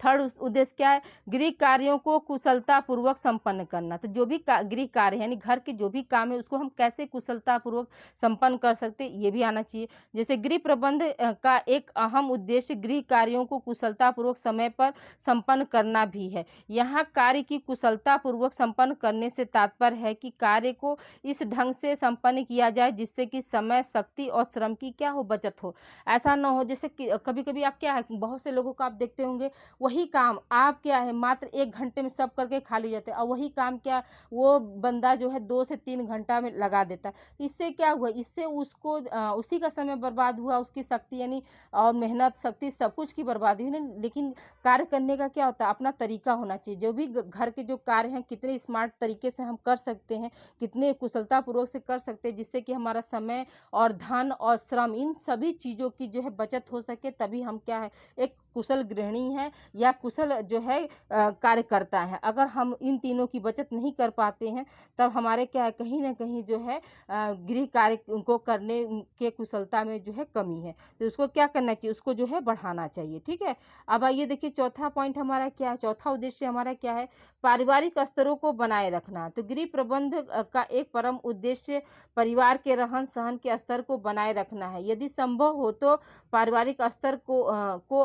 थर्ड उद्देश्य क्या है, गृह कार्यों को कुशलतापूर्वक संपन्न करना। तो जो भी गृह कार्य यानी घर के जो भी काम है उसको हम कैसे कुशलतापूर्वक संपन्न कर सकते हैं, ये भी आना चाहिए। जैसे गृह प्रबंध का एक अहम उद्देश्य गृह कार्यों को कुशलतापूर्वक समय पर संपन्न करना भी है। यहाँ कार्य की कुशलतापूर्वक संपन्न करने से तात्पर्य है कि कार्य को इस ढंग से संपन्न किया जाए जिससे कि समय, शक्ति और श्रम की क्या हो, बचत हो। ऐसा न हो जैसे कभी कभी आप क्या है, बहुत से लोगों को आप देखते होंगे वही काम आप क्या है मात्र 1 घंटे में सब करके खा ली जाते हैं, और वही काम क्या वो बंदा जो है 2 से 3 घंटा में लगा देता है। इससे क्या हुआ, इससे उसको उसी का समय बर्बाद हुआ, उसकी शक्ति यानी और मेहनत, शक्ति सब कुछ की बर्बादी हुई। लेकिन कार्य करने का क्या होता है, अपना तरीका होना चाहिए। जो भी घर के जो कार्य हैं कितने स्मार्ट तरीके से हम कर सकते हैं, कितने कुशलतापूर्वक से कर सकते हैं जिससे कि हमारा समय और धन और श्रम इन सभी चीज़ों की जो है बचत हो सके, तभी हम क्या है एक कुशल गृहिणी है या कुशल जो है कार्यकर्ता है। अगर हम इन तीनों की बचत नहीं कर पाते हैं तब हमारे क्या है कहीं न कहीं जो है गृह कार्य उनको करने के कुशलता में जो है कमी है। तो उसको क्या करना चाहिए, उसको जो है बढ़ाना चाहिए, ठीक है। अब आइए देखिए चौथा पॉइंट हमारा क्या है, चौथा उद्देश्य हमारा क्या है, पारिवारिक स्तरों को बनाए रखना। तो गृह प्रबंध का एक परम उद्देश्य परिवार के रहन-सहन के स्तर को बनाए रखना है। यदि संभव हो तो पारिवारिक स्तर को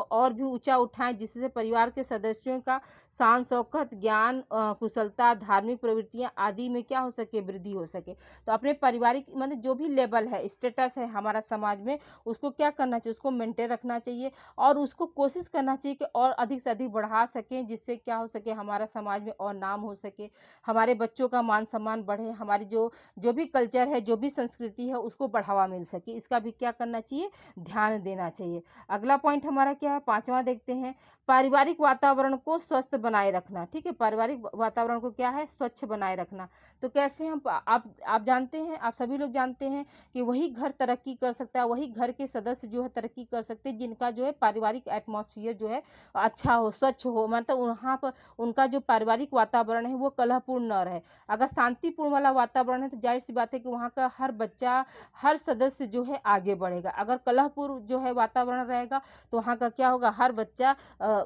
और भी ऊँचा उठाएँ जिससे परिवार के सदस्यों का शान शौकत, ज्ञान, कुशलता, धार्मिक प्रवृत्तियाँ आदि में क्या हो सके, वृद्धि हो सके। तो अपने पारिवारिक मतलब जो भी लेवल है, स्टेटस है हमारा समाज में, उसको क्या करना चाहिए, उसको मेंटेन रखना चाहिए और उसको कोशिश करना चाहिए कि और अधिक से अधिक बढ़ा सकें जिससे क्या हो सके हमारा समाज में और नाम हो सके, हमारे बच्चों का मान सम्मान बढ़े, हमारी जो भी कल्चर है, जो भी संस्कृति है उसको बढ़ावा मिल सके। इसका भी क्या करना चाहिए, ध्यान देना चाहिए। अगला पॉइंट हमारा क्या है, 5वां देखते हैं, पारिवारिक वातावरण को स्वस्थ बनाए रखना। ठीक है, पारिवारिक वातावरण को क्या है, स्वच्छ बनाए रखना। तो कैसे हम आप जानते हैं, आप सभी लोग जानते हैं कि वही घर तरक्की कर सकता है, वही घर के सदस्य जो है तरक्की कर सकते हैं जिनका जो है पारिवारिक एटमॉस्फेयर जो है अच्छा हो, स्वच्छ हो, मतलब वहाँ पर उनका जो पारिवारिक वातावरण है वो कलहपूर्ण न रहे। अगर शांतिपूर्ण वाला वातावरण है तो जाहिर सी बात है कि वहाँ का हर बच्चा, हर सदस्य जो है आगे बढ़ेगा। अगर कलहपूर्ण जो है वातावरण रहेगा तो वहाँ का क्या होगा, हर बच्चा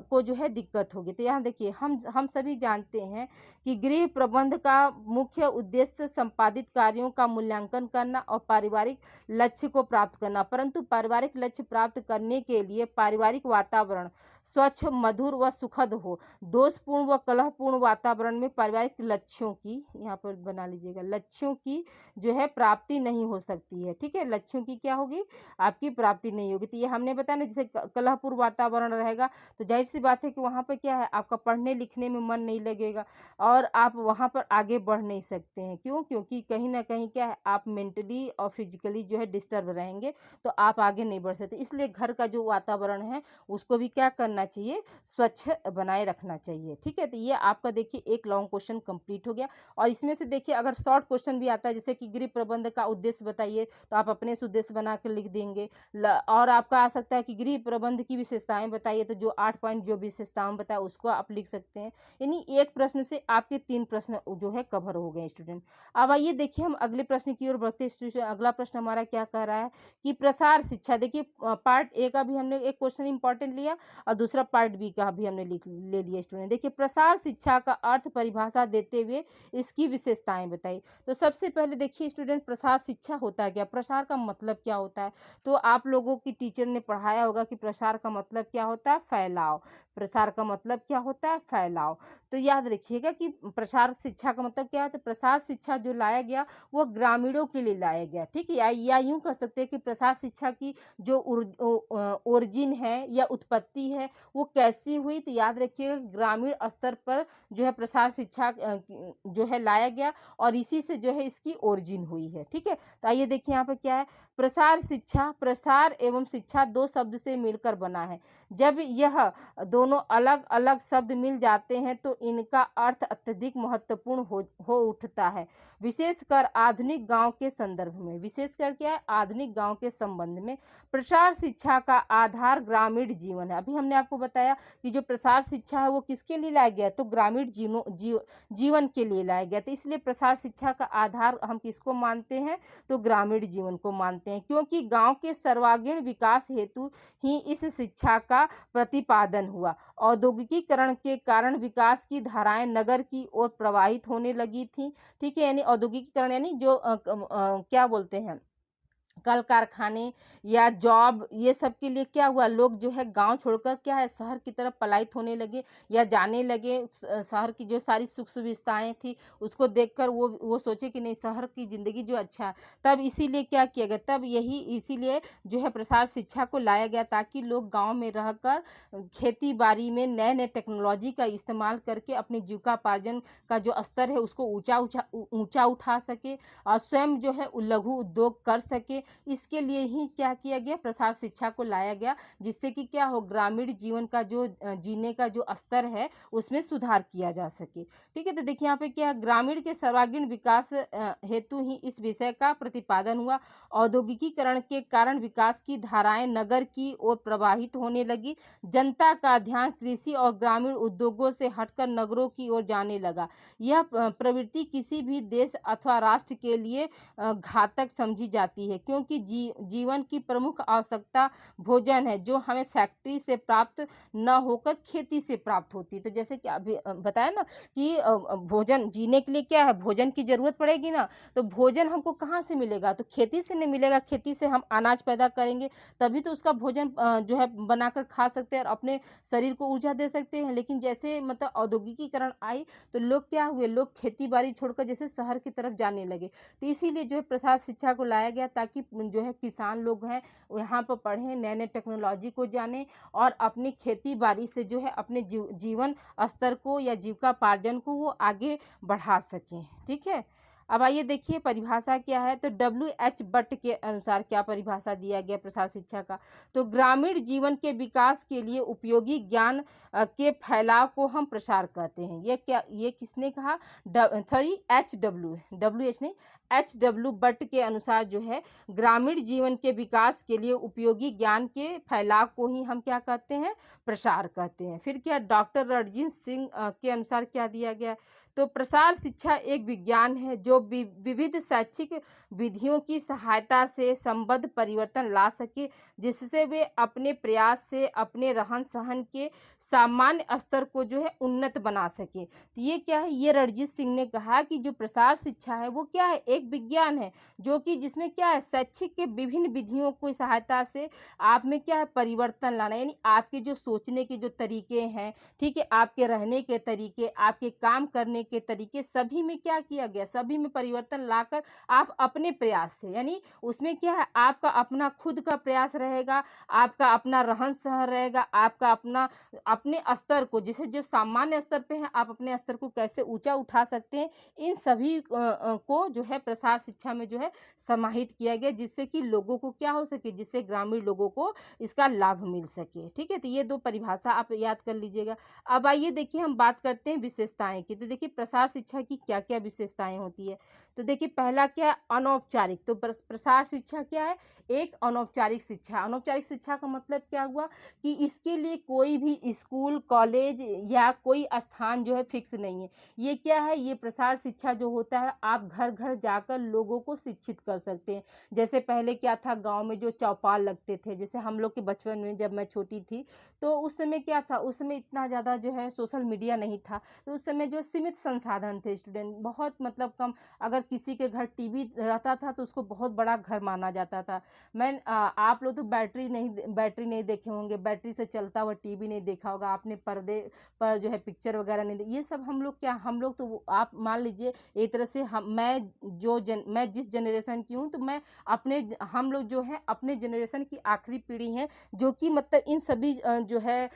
को जो है दिक्कत होगी। तो यहाँ देखिए हम सभी जानते हैं कि गृह प्रबंध का मुख्य उद्देश्य संपादित कार्यों का मूल्यांकन करना और पारिवारिक लक्ष्य को प्राप्त करना, परंतु पारिवारिक लक्ष्य प्राप्त करने के लिए पारिवारिक वातावरण स्वच्छ, मधुर व सुखद हो। दोषपूर्ण व कलहपूर्ण वातावरण में पारिवारिक लक्ष्यों की, यहाँ पर बना लीजिएगा, लक्ष्यों की जो है प्राप्ति नहीं हो सकती है। ठीक है, लक्ष्यों की क्या होगी, आपकी प्राप्ति नहीं होगी। तो ये हमने बताया ना, जैसे कलहपूर्ण वातावरण रहेगा तो जाहिर सी बात है कि वहाँ पर क्या है, आपका पढ़ने लिखने में मन नहीं लगेगा और आप वहाँ पर आगे बढ़ नहीं सकते हैं। क्यों? क्योंकि कहीं न कहीं क्या है, आप मेंटली और फिज़िकली जो है डिस्टर्ब रहेंगे, तो आप आगे नहीं बढ़ सकते। इसलिए घर का जो वातावरण है, उसको भी क्या करना चाहिए, स्वच्छ बनाए रखना चाहिए। ठीक है? तो ये आपका देखिए एक लॉन्ग क्वेश्चन कंप्लीट हो गया और इसमें से देखिए अगर शॉर्ट क्वेश्चन भी आता है, जैसे कि गृह प्रबंध का उद्देश्य बताइए, तो आप अपने से उद्देश्य बना के लिख देंगे। और आपका आ सकता है कि गृह प्रबंध की विशेषताएँ बताइए, तो जो 8 पॉइंट जो विशेषताएँ बताया उसको आप लिख सकते हैं। यानी एक प्रश्न से आपके 3 प्रश्न जो है कवर हो गए स्टूडेंट। अब आइए देखिए हम अगले प्रश्न की ओर बढ़ते हैं स्टूडेंट। अगला प्रश्न हमारा क्या कह रहा है कि प्रसार शिक्षा। देखिए पार्ट ए का भी हमने एक क्वेश्चन इंपॉर्टेंट लिया और दूसरा पार्ट बी का भी हमने ले लिया स्टूडेंट। देखिए प्रसार शिक्षा का अर्थ परिभाषा देते हुए इसकी विशेषताएं बताइए। तो सबसे पहले देखिए स्टूडेंट, प्रसार शिक्षा होता है क्या, प्रसार का मतलब क्या होता है। तो आप लोगों की टीचर ने पढ़ाया होगा कि प्रसार का मतलब क्या होता है, फैलाव। प्रसार का मतलब क्या होता है, फैलाव। तो याद रखिएगा कि प्रसार शिक्षा का मतलब क्या है। तो प्रसार शिक्षा जो लाया गया वो ग्रामीणों के लिए लाया गया। ठीक है, या यूं कह सकते हैं कि प्रसार शिक्षा की जो ओरिजिन है या उत्पत्ति है वो कैसी हुई। तो याद रखिएगा ग्रामीण स्तर पर जो है प्रसार शिक्षा जो है लाया गया और इसी से जो है इसकी ओरिजिन हुई है। ठीक है, तो आइए देखिए यहाँ पर क्या है। प्रसार शिक्षा, प्रसार एवं शिक्षा दो शब्द से मिलकर बना है। जब यह दोनों अलग अलग शब्द मिल जाते हैं तो इनका अर्थ अत्यधिक महत्वपूर्ण हो उठता है, विशेषकर आधुनिक गांव के संदर्भ में। विशेषकर क्या है, आधुनिक गांव के संबंध में। प्रसार शिक्षा का आधार ग्रामीण जीवन है। अभी हमने आपको बताया कि जो प्रसार शिक्षा है वो किसके लिए लाया गया, तो ग्रामीण जीवन के लिए लाया गया। तो इसलिए प्रसार शिक्षा का आधार हम किसको मानते हैं, तो ग्रामीण जीवन को मानते हैं, क्योंकि गांव के सर्वांगीण विकास हेतु ही इस शिक्षा का प्रतिपादन हुआ। औद्योगिकीकरण के कारण विकास की धाराएं नगर की ओर प्रवाहित होने लगी थी। ठीक है, यानी औद्योगिकीकरण यानी जो क्या बोलते हैं, कल कारखाने या जॉब, ये सब के लिए क्या हुआ, लोग जो है गांव छोड़कर क्या है शहर की तरफ पलायित होने लगे या जाने लगे। शहर की जो सारी सुख सुविधाएं थी उसको देखकर वो सोचे कि नहीं, शहर की ज़िंदगी जो अच्छा है। तब इसीलिए क्या किया गया, तब यही इसीलिए जो है प्रसार शिक्षा को लाया गया, ताकि लोग गाँव में रहकर खेती बाड़ी में नए नए टेक्नोलॉजी का इस्तेमाल करके अपने जीविकापार्जन का जो स्तर है उसको ऊंचा उठा सके और स्वयं जो है लघु उद्योग कर सके। इसके लिए ही क्या किया गया, प्रसार शिक्षा को लाया गया, जिससे कि क्या हो, ग्रामीण जीवन का जो जीने का जो स्तर है उसमें सुधार किया जा सके। ठीक है, तो देखिए यहाँ पे क्या है, ग्रामीण के सर्वांगीण विकास हेतु ही इस विषय का प्रतिपादन हुआ। औद्योगिकीकरण के कारण विकास की धाराएं नगर की ओर प्रवाहित होने लगी। जनता का ध्यान कृषि और ग्रामीण उद्योगों से हटकर नगरों की ओर जाने लगा। यह प्रवृत्ति किसी भी देश अथवा राष्ट्र के लिए घातक समझी जाती है, क्योंकि जीवन की प्रमुख आवश्यकता भोजन है, जो हमें फैक्ट्री से प्राप्त न होकर खेती से प्राप्त होती है। तो जैसे कि अभी बताया ना कि भोजन जीने के लिए क्या है, भोजन की जरूरत पड़ेगी ना, तो भोजन हमको कहाँ से मिलेगा, तो खेती से नहीं मिलेगा। खेती से हम अनाज पैदा करेंगे तभी तो उसका भोजन जो है बनाकर खा सकते हैं और अपने शरीर को ऊर्जा दे सकते हैं। लेकिन जैसे मतलब औद्योगिकीकरण आई तो लोग क्या हुए, लोग खेती बाड़ी छोड़कर जैसे शहर की तरफ जाने लगे। तो इसीलिए जो है प्रसार शिक्षा को लाया गया, ताकि जो है किसान लोग हैं यहाँ पर पढ़ें, नए नए टेक्नोलॉजी को जानें और अपनी खेती बाड़ी से जो है अपने जीवन स्तर को या जीविकापार्जन को वो आगे बढ़ा सकें। ठीक है, अब आइए देखिए परिभाषा क्या है। तो WH भट्ट के अनुसार क्या परिभाषा दिया गया प्रसार शिक्षा का, तो ग्रामीण जीवन के विकास के लिए उपयोगी ज्ञान के फैलाव को हम प्रसार कहते हैं। ये क्या, ये किसने कहा, HW भट्ट के अनुसार जो है ग्रामीण जीवन के विकास के लिए उपयोगी ज्ञान के फैलाव को ही हम क्या कहते हैं, प्रसार कहते हैं। फिर क्या, डॉक्टर रणजीत सिंह के अनुसार क्या दिया गया, तो प्रसार शिक्षा एक विज्ञान है जो विविध शैक्षिक विधियों की सहायता से संबद्ध परिवर्तन ला सके, जिससे वे अपने प्रयास से अपने रहन सहन के सामान्य स्तर को जो है उन्नत बना सके। तो ये क्या है, ये रणजीत सिंह ने कहा कि जो प्रसार शिक्षा है वो क्या है, एक विज्ञान है जो कि जिसमें क्या है, शैक्षिक के विभिन्न विधियों की सहायता से आप में क्या है, परिवर्तन लाना, यानी आपके जो सोचने के जो तरीके हैं, ठीक है, आपके रहने के तरीके, आपके काम करने करने के तरीके सभी में क्या किया गया, सभी में परिवर्तन लाकर आप अपने प्रयास से, यानी उसमें क्या है, आपका अपना खुद का प्रयास रहेगा, आपका अपना रहन-सहन रहेगा, आपका अपना अपने स्तर को, जैसे जो सामान्य स्तर पे है, आप अपने स्तर को कैसे ऊँचा उठा सकते हैं, इन सभी को जो है प्रसार शिक्षा में जो है समाहित किया गया, जिससे कि लोगों को क्या हो सके, जिससे ग्रामीण लोगों को इसका लाभ मिल सके। ठीक है? तो ये 2 परिभाषा आप याद कर लीजिएगा। अब आइए देखिए हम बात करते हैं विशेषताएँ की। तो देखिए प्रसार शिक्षा की क्या-क्या विशेषताएँ होती है। तो देखिए पहला क्या है, अनौपचारिक। तो प्रसार शिक्षा क्या है? एक अनौपचारिक शिक्षा। अनौपचारिक शिक्षा का मतलब क्या हुआ कि इसके लिए कोई भी स्कूल, कॉलेज या कोई स्थान जो है फिक्स नहीं है। ये क्या है? ये प्रसार शिक्षा जो होता है, आप घर-घर जाकर लोगों को शिक्षित कर सकते हैं। जैसे पहले क्या था, गाँव में जो चौपाल लगते थे, जैसे हम लोग के बचपन में जब मैं छोटी थी, तो उस समय क्या था, उस समय इतना ज़्यादा जो है सोशल मीडिया नहीं था, तो उस समय जो सीमित संसाधन थे, स्टूडेंट बहुत मतलब कम, अगर किसी के घर टीवी रहता था तो उसको बहुत बड़ा घर माना जाता था। आप लोग तो बैटरी नहीं देखे होंगे, बैटरी से चलता हुआ टीवी नहीं देखा होगा, आपने पर्दे पर जो है पिक्चर वगैरह नहीं ये सब हम लोग तो आप मान लीजिए एक तरह से मैं जिस जनरेशन की हूँ, तो हम लोग जो है अपने जनरेशन की आखिरी पीढ़ी है, जो कि मतलब इन सभी जो है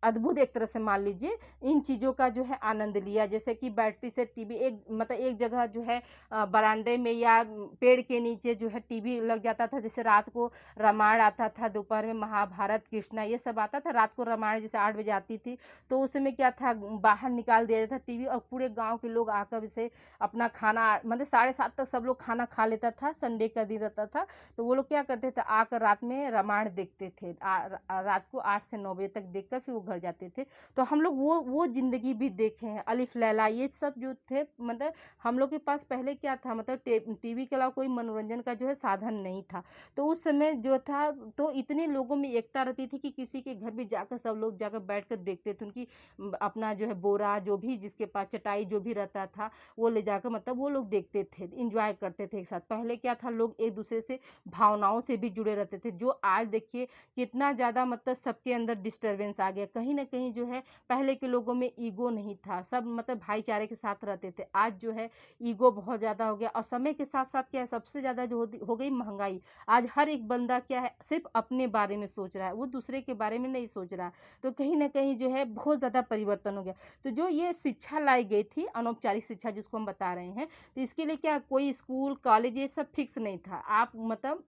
अद्भुत, एक तरह से मान लीजिए इन चीज़ों का जो है आनंद लिया। जैसे कि बैटरी से टीवी एक जगह जो है बरामदे में या पेड़ के नीचे जो है टीवी लग जाता था। जैसे रात को रामायण आता था, दोपहर में महाभारत, कृष्णा ये सब आता था। रात को रामायण जैसे 8 बजे आती थी, तो उस समय क्या था, बाहर निकाल दिया जाता था टीवी और पूरे गाँव के लोग आकर जैसे अपना खाना, मतलब 7:30 तक सब लोग खाना खा लेता था, संडे का दिन रहता था, तो वो लोग क्या करते थे, आकर रात में रामायण देखते थे। रात को 8 से 9 बजे तक देखकर फिर वो घर जाते थे। तो हम लोग वो ज़िंदगी भी देखे हैं। अलिफ लैला ये सब जो थे, मतलब हम लोग के पास पहले क्या था, मतलब टीवी के अलावा कोई मनोरंजन का जो है साधन नहीं था। तो उस समय जो था, तो इतने लोगों में एकता रहती थी कि किसी के घर भी जाकर सब लोग जाकर बैठकर देखते थे। उनकी अपना जो है बोरा, जो भी जिसके पास चटाई जो भी रहता था, वो ले जाकर मतलब वो लोग देखते थे, एंजॉय करते थे एक साथ। पहले क्या था, लोग एक दूसरे से भावनाओं से भी जुड़े रहते थे, जो आज देखिए कितना ज़्यादा मतलब सबके अंदर डिस्टर्बेंस आ गया। कहीं न कहीं जो है पहले के लोगों में ईगो नहीं था, सब मतलब भाईचारे के साथ रहते थे। आज जो है ईगो बहुत ज़्यादा हो गया और समय के साथ-साथ क्या है, सबसे ज़्यादा जो हो गई महँगाई। आज हर एक बंदा क्या है, सिर्फ़ अपने बारे में सोच रहा है, वो दूसरे के बारे में नहीं सोच रहा है। तो कहीं न कहीं जो है बहुत ज़्यादा परिवर्तन हो गया। तो जो ये शिक्षा लाई गई थी, अनौपचारिक शिक्षा जिसको हम बता रहे हैं, तो इसके लिए क्या कोई स्कूल, कॉलेज ये सब फिक्स नहीं था। आप मतलब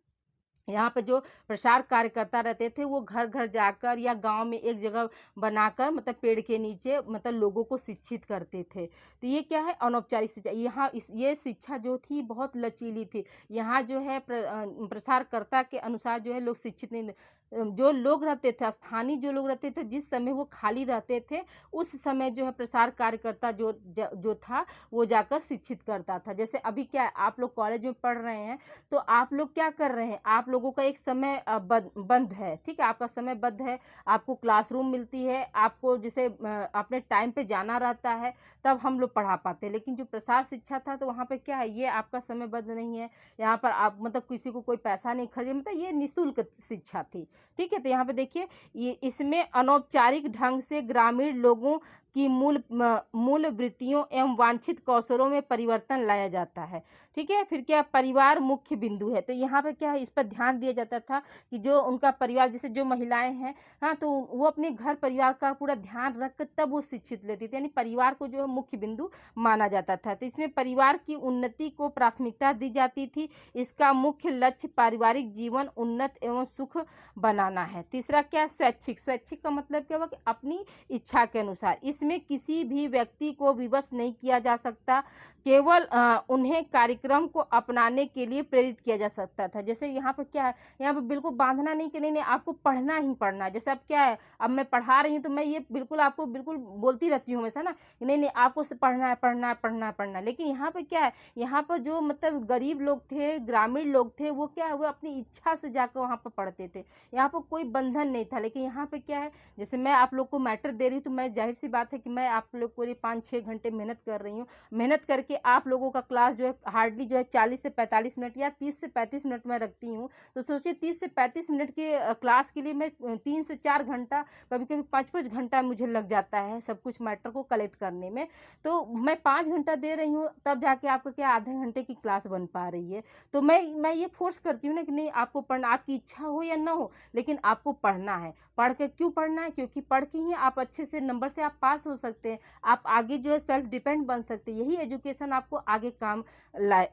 यहाँ पे जो प्रसार कार्यकर्ता रहते थे, वो घर-घर जाकर या गाँव में एक जगह बनाकर मतलब पेड़ के नीचे मतलब लोगों को शिक्षित करते थे। तो ये क्या है, अनौपचारिक शिक्षा। ये शिक्षा जो थी बहुत लचीली थी। यहाँ जो है प्रसारकर्ता के अनुसार जो है लोग शिक्षित नहीं, जो लोग रहते थे, स्थानीय जो लोग रहते थे, जिस समय वो खाली रहते थे, उस समय जो है प्रसार कार्यकर्ता जो था, वो जाकर शिक्षित करता था। जैसे अभी क्या है, आप लोग कॉलेज में पढ़ रहे हैं, तो आप लोग क्या कर रहे हैं, आप लोगों का एक समय बंद है, ठीक है? आपका समय बंद है, आपको क्लासरूम मिलती है, आपको जैसे अपने टाइम पे जाना रहता है, तब हम लोग पढ़ा पाते हैं। लेकिन जो प्रसार शिक्षा था, तो वहाँ पे क्या है, ये आपका समय बंद नहीं है, यहाँ पर आप मतलब किसी को कोई पैसा नहीं खर्चे, मतलब ये निःशुल्क शिक्षा थी, ठीक है? तो यहाँ पे देखिए, ये इसमें अनौपचारिक ढंग से ग्रामीण लोगों की मूल वृत्तियों एवं वांछित कौशलों में परिवर्तन लाया जाता है, ठीक है? फिर क्या, परिवार मुख्य बिंदु है। तो यहाँ पे क्या है, इस पर ध्यान दिया जाता था कि जो उनका परिवार, जैसे जो महिलाएँ हैं, हाँ, तो वो अपने घर परिवार का पूरा ध्यान रख कर तब वो शिक्षित लेती थी, यानी परिवार को जो है मुख्य बिंदु माना जाता था। तो इसमें परिवार की उन्नति को प्राथमिकता दी जाती थी। इसका मुख्य लक्ष्य पारिवारिक जीवन उन्नत एवं सुख बनाना है। तीसरा क्या है, स्वैच्छिक। स्वैच्छिक का मतलब क्या हुआ कि अपनी इच्छा के अनुसार। इसमें किसी भी व्यक्ति को विवश नहीं किया जा सकता, केवल उन्हें कार्यक्रम को अपनाने के लिए प्रेरित किया जा सकता था। जैसे यहाँ पर क्या है, यहाँ पर बिल्कुल बांधना नहीं कि नहीं आपको पढ़ना ही पढ़ना है। जैसे अब क्या है, अब मैं पढ़ा रही हूँ, तो मैं ये बिल्कुल आपको बिल्कुल बोलती रहती हूँ हमेशा ना, नहीं आपको पढ़ना है, पढ़ना है, पढ़ना है, पढ़ना है। लेकिन यहाँ पे क्या है, यहाँ पर जो मतलब गरीब लोग थे, ग्रामीण लोग थे, वो क्या है, वो अपनी इच्छा से जाकर वहाँ पर पढ़ते थे। यहाँ पर कोई बंधन नहीं था। लेकिन यहाँ पे क्या है, जैसे मैं आप लोग को मैटर दे रही हूँ, तो मैं ज़ाहिर सी बात है है कि मैं आप लोग के लिए 5-6 घंटे मेहनत कर रही हूँ, मेहनत करके आप लोगों का क्लास जो है हार्डली जो है 40 से 45 मिनट या 30 से 35 मिनट में रखती हूँ। तो सोचिए 30 से 35 मिनट के क्लास के लिए मैं 3 से 4 घंटा, कभी-कभी 5-5 घंटा मुझे लग जाता है सब कुछ मैटर को कलेक्ट करने में। तो मैं 5 घंटा दे रही हूँ, तब जाके आपको क्या आधे घंटे की क्लास बन पा रही है। तो मैं ये फ़ोर्स करती हूँ ना कि नहीं, आपको पढ़ना, आपकी इच्छा हो या ना हो, लेकिन आपको पढ़ना है। पढ़ के क्यों पढ़ना है? क्योंकि पढ़ के ही आप अच्छे से नंबर से आप पास हो सकते हैं। आप आगे जो है सेल्फ डिपेंड बन सकते हैं। यही एजुकेशन आपको आगे काम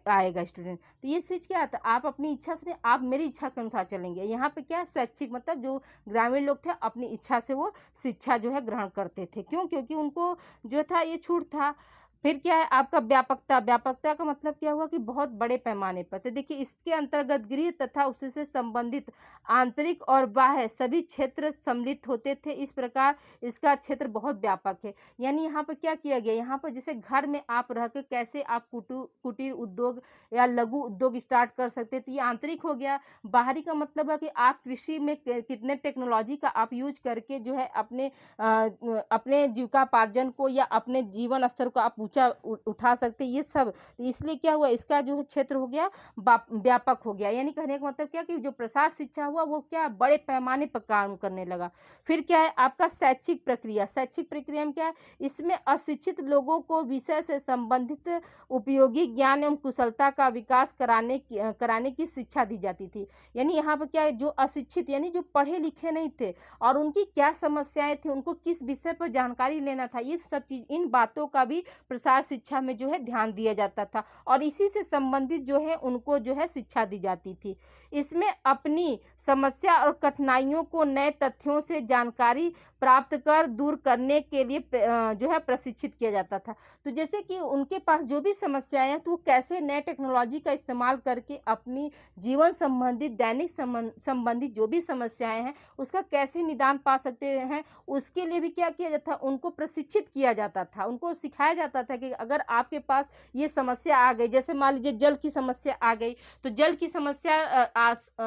आएगा स्टूडेंट। तो ये चीज़ क्या था, आप अपनी इच्छा से, आप मेरी इच्छा के अनुसार चलेंगे। यहाँ पे क्या है, स्वैच्छिक, मतलब जो ग्रामीण लोग थे अपनी इच्छा से वो शिक्षा जो है ग्रहण करते थे। क्यों? क्योंकि उनको जो था ये छूट था। फिर क्या है आपका व्यापकता। व्यापकता का मतलब क्या हुआ कि बहुत बड़े पैमाने पर। तो देखिए इसके अंतर्गत गृह तथा उससे संबंधित आंतरिक और बाह्य सभी क्षेत्र सम्मिलित होते थे। इस प्रकार इसका क्षेत्र बहुत व्यापक है। यानी यहाँ पर क्या किया गया, यहाँ पर जैसे घर में आप रह के कैसे आप कुटीर उद्योग या लघु उद्योग स्टार्ट कर सकते थे, ये आंतरिक हो गया। बाहरी का मतलब है कि आप कृषि में कितने टेक्नोलॉजी का आप यूज करके जो है अपने जीविकापार्जन को या अपने जीवन स्तर को आप ऊँचा उठा सकते हैं, ये सब। तो इसलिए क्या हुआ, इसका जो है क्षेत्र हो गया व्यापक हो गया। यानी कहने का मतलब क्या कि जो प्रसार शिक्षा हुआ वो क्या बड़े पैमाने पर काम करने लगा। फिर क्या है आपका शैक्षिक प्रक्रिया। शैक्षिक प्रक्रिया में क्या है, इसमें अशिक्षित लोगों को विषय से संबंधित उपयोगी ज्ञान एवं कुशलता का विकास कराने की शिक्षा दी जाती थी। यानी यहाँ पर क्या है, जो अशिक्षित यानी जो पढ़े लिखे नहीं थे और उनकी क्या समस्याएं थी, उनको किस विषय पर जानकारी लेना था, ये सब चीज़, इन बातों का भी प्रसार शिक्षा में जो है ध्यान दिया जाता था और इसी से संबंधित जो है उनको जो है शिक्षा दी जाती थी। इसमें अपनी समस्या और कठिनाइयों को नए तथ्यों से जानकारी प्राप्त कर दूर करने के लिए जो है प्रशिक्षित किया जाता था। तो जैसे कि उनके पास जो भी समस्याएं हैं तो वो कैसे नए टेक्नोलॉजी का इस्तेमाल करके अपनी जीवन संबंधित, दैनिक संबंधित जो भी समस्याएं हैं उसका कैसे निदान पा सकते हैं, उसके लिए भी क्या किया जाता था, उनको प्रशिक्षित किया जाता था। उनको सिखाया जाता था कि अगर आपके पास ये समस्या आ गई, जैसे मान लीजिए जल की समस्या आ गई, तो जल की समस्या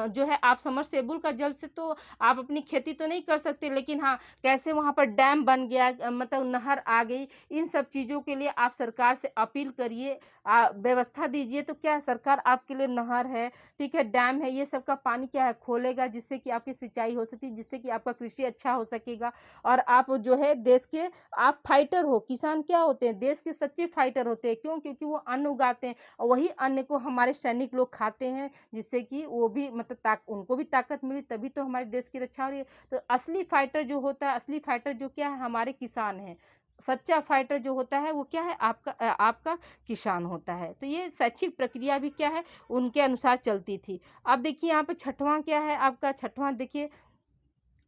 जो है आप समरसेबुल का जल से तो आप अपनी खेती तो नहीं कर सकते, लेकिन हाँ कैसे वहाँ पर डैम बन गया, मतलब नहर आ गई, इन सब चीज़ों के लिए आप सरकार से अपील करिए, व्यवस्था दीजिए। तो क्या सरकार आपके लिए नहर है, ठीक है, डैम है, ये सब का पानी क्या है खोलेगा, जिससे कि आपकी सिंचाई हो सकती है, जिससे कि आपका कृषि अच्छा हो सकेगा और आप जो है देश के आप फाइटर हो। किसान क्या होते हैं, देश के सच्चे फाइटर होते हैं। क्यों? क्योंकि वो अन्न उगाते हैं और वही अन्न को हमारे सैनिक लोग खाते हैं, जिससे कि वो भी मतलब उनको भी ताकत मिली, तभी तो हमारे देश की रक्षा हो रही है। तो असली फाइटर जो होता है, असली फाइटर जो क्या है, हमारे किसान हैं। सच्चा फाइटर जो होता है वो क्या है, आपका किसान होता है। तो ये शैक्षिक प्रक्रिया भी क्या है, उनके अनुसार चलती थी। अब देखिए यहाँ पे छठवां क्या है आपका, छठवां देखिए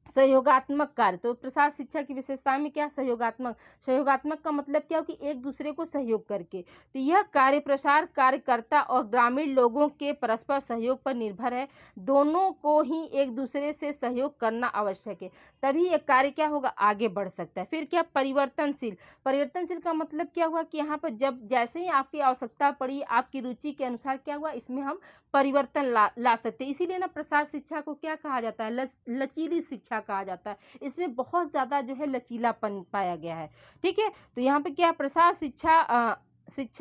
सहयोगात्मक कार्य। तो प्रसार शिक्षा की विशेषता में क्या, सहयोगात्मक। सहयोगात्मक का मतलब क्या हो कि एक दूसरे को सहयोग करके। तो यह कार्य प्रसार कार्यकर्ता और ग्रामीण लोगों के परस्पर सहयोग पर निर्भर है। दोनों को ही एक दूसरे से सहयोग करना आवश्यक है, तभी यह कार्य क्या होगा, आगे बढ़ सकता है। फिर क्या, परिवर्तनशील। परिवर्तनशील का मतलब क्या हुआ कि यहाँ पर जब जैसे ही आपकी आवश्यकता पड़ी, आपकी रुचि के अनुसार क्या हुआ, इसमें हम परिवर्तन ला सकते हैं। इसीलिए ना प्रसार शिक्षा को क्या कहा जाता है, लचीली शिक्षा कहा जाता है। इसमें बहुत ज़्यादा जो है लचीलापन पाया गया है, ठीक है। तो यहाँ पे क्या, प्रसार शिक्षा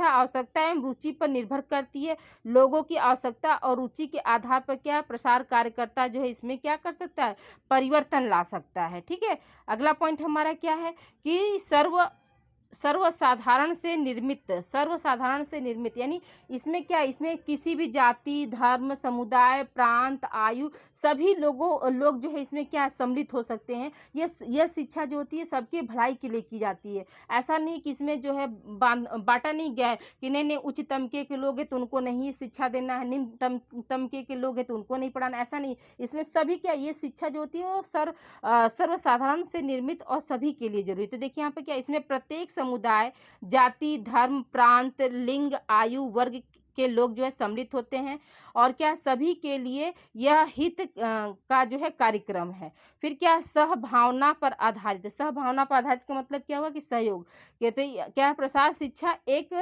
आवश्यकता एवं रुचि पर निर्भर करती है। लोगों की आवश्यकता और रुचि के आधार पर क्या प्रसार कार्यकर्ता जो है इसमें क्या कर सकता है, परिवर्तन ला सकता है, ठीक है। अगला पॉइंट हमारा क्या है कि सर्वसाधारण से निर्मित। यानी इसमें क्या, इसमें किसी भी जाति, धर्म, समुदाय, प्रांत, आयु सभी लोग जो है इसमें क्या सम्मिलित हो सकते हैं। यह शिक्षा जो होती है सबकी भलाई के लिए की जाती है। ऐसा नहीं कि इसमें जो है बांटा नहीं गया है कि नहीं उच्च तबके के लोग हैं तो उनको नहीं शिक्षा देना है, निम्न तबके के लोग हैं तो उनको नहीं पढ़ाना, ऐसा नहीं। इसमें सभी क्या, ये शिक्षा जो होती है वो सर्वसाधारण से निर्मित और सभी के लिए जरूरी। तो देखिए यहाँ पे क्या, इसमें प्रत्येक समुदाय, जाति, धर्म, प्रांत, लिंग, आयु वर्ग के लोग जो है सम्मिलित होते हैं और क्या सभी के लिए यह हित का जो है कार्यक्रम है। फिर क्या, सहभावना पर आधारित। सहभावना पर आधारित का मतलब क्या हुआ कि सहयोग। कहते क्या, प्रसार शिक्षा एक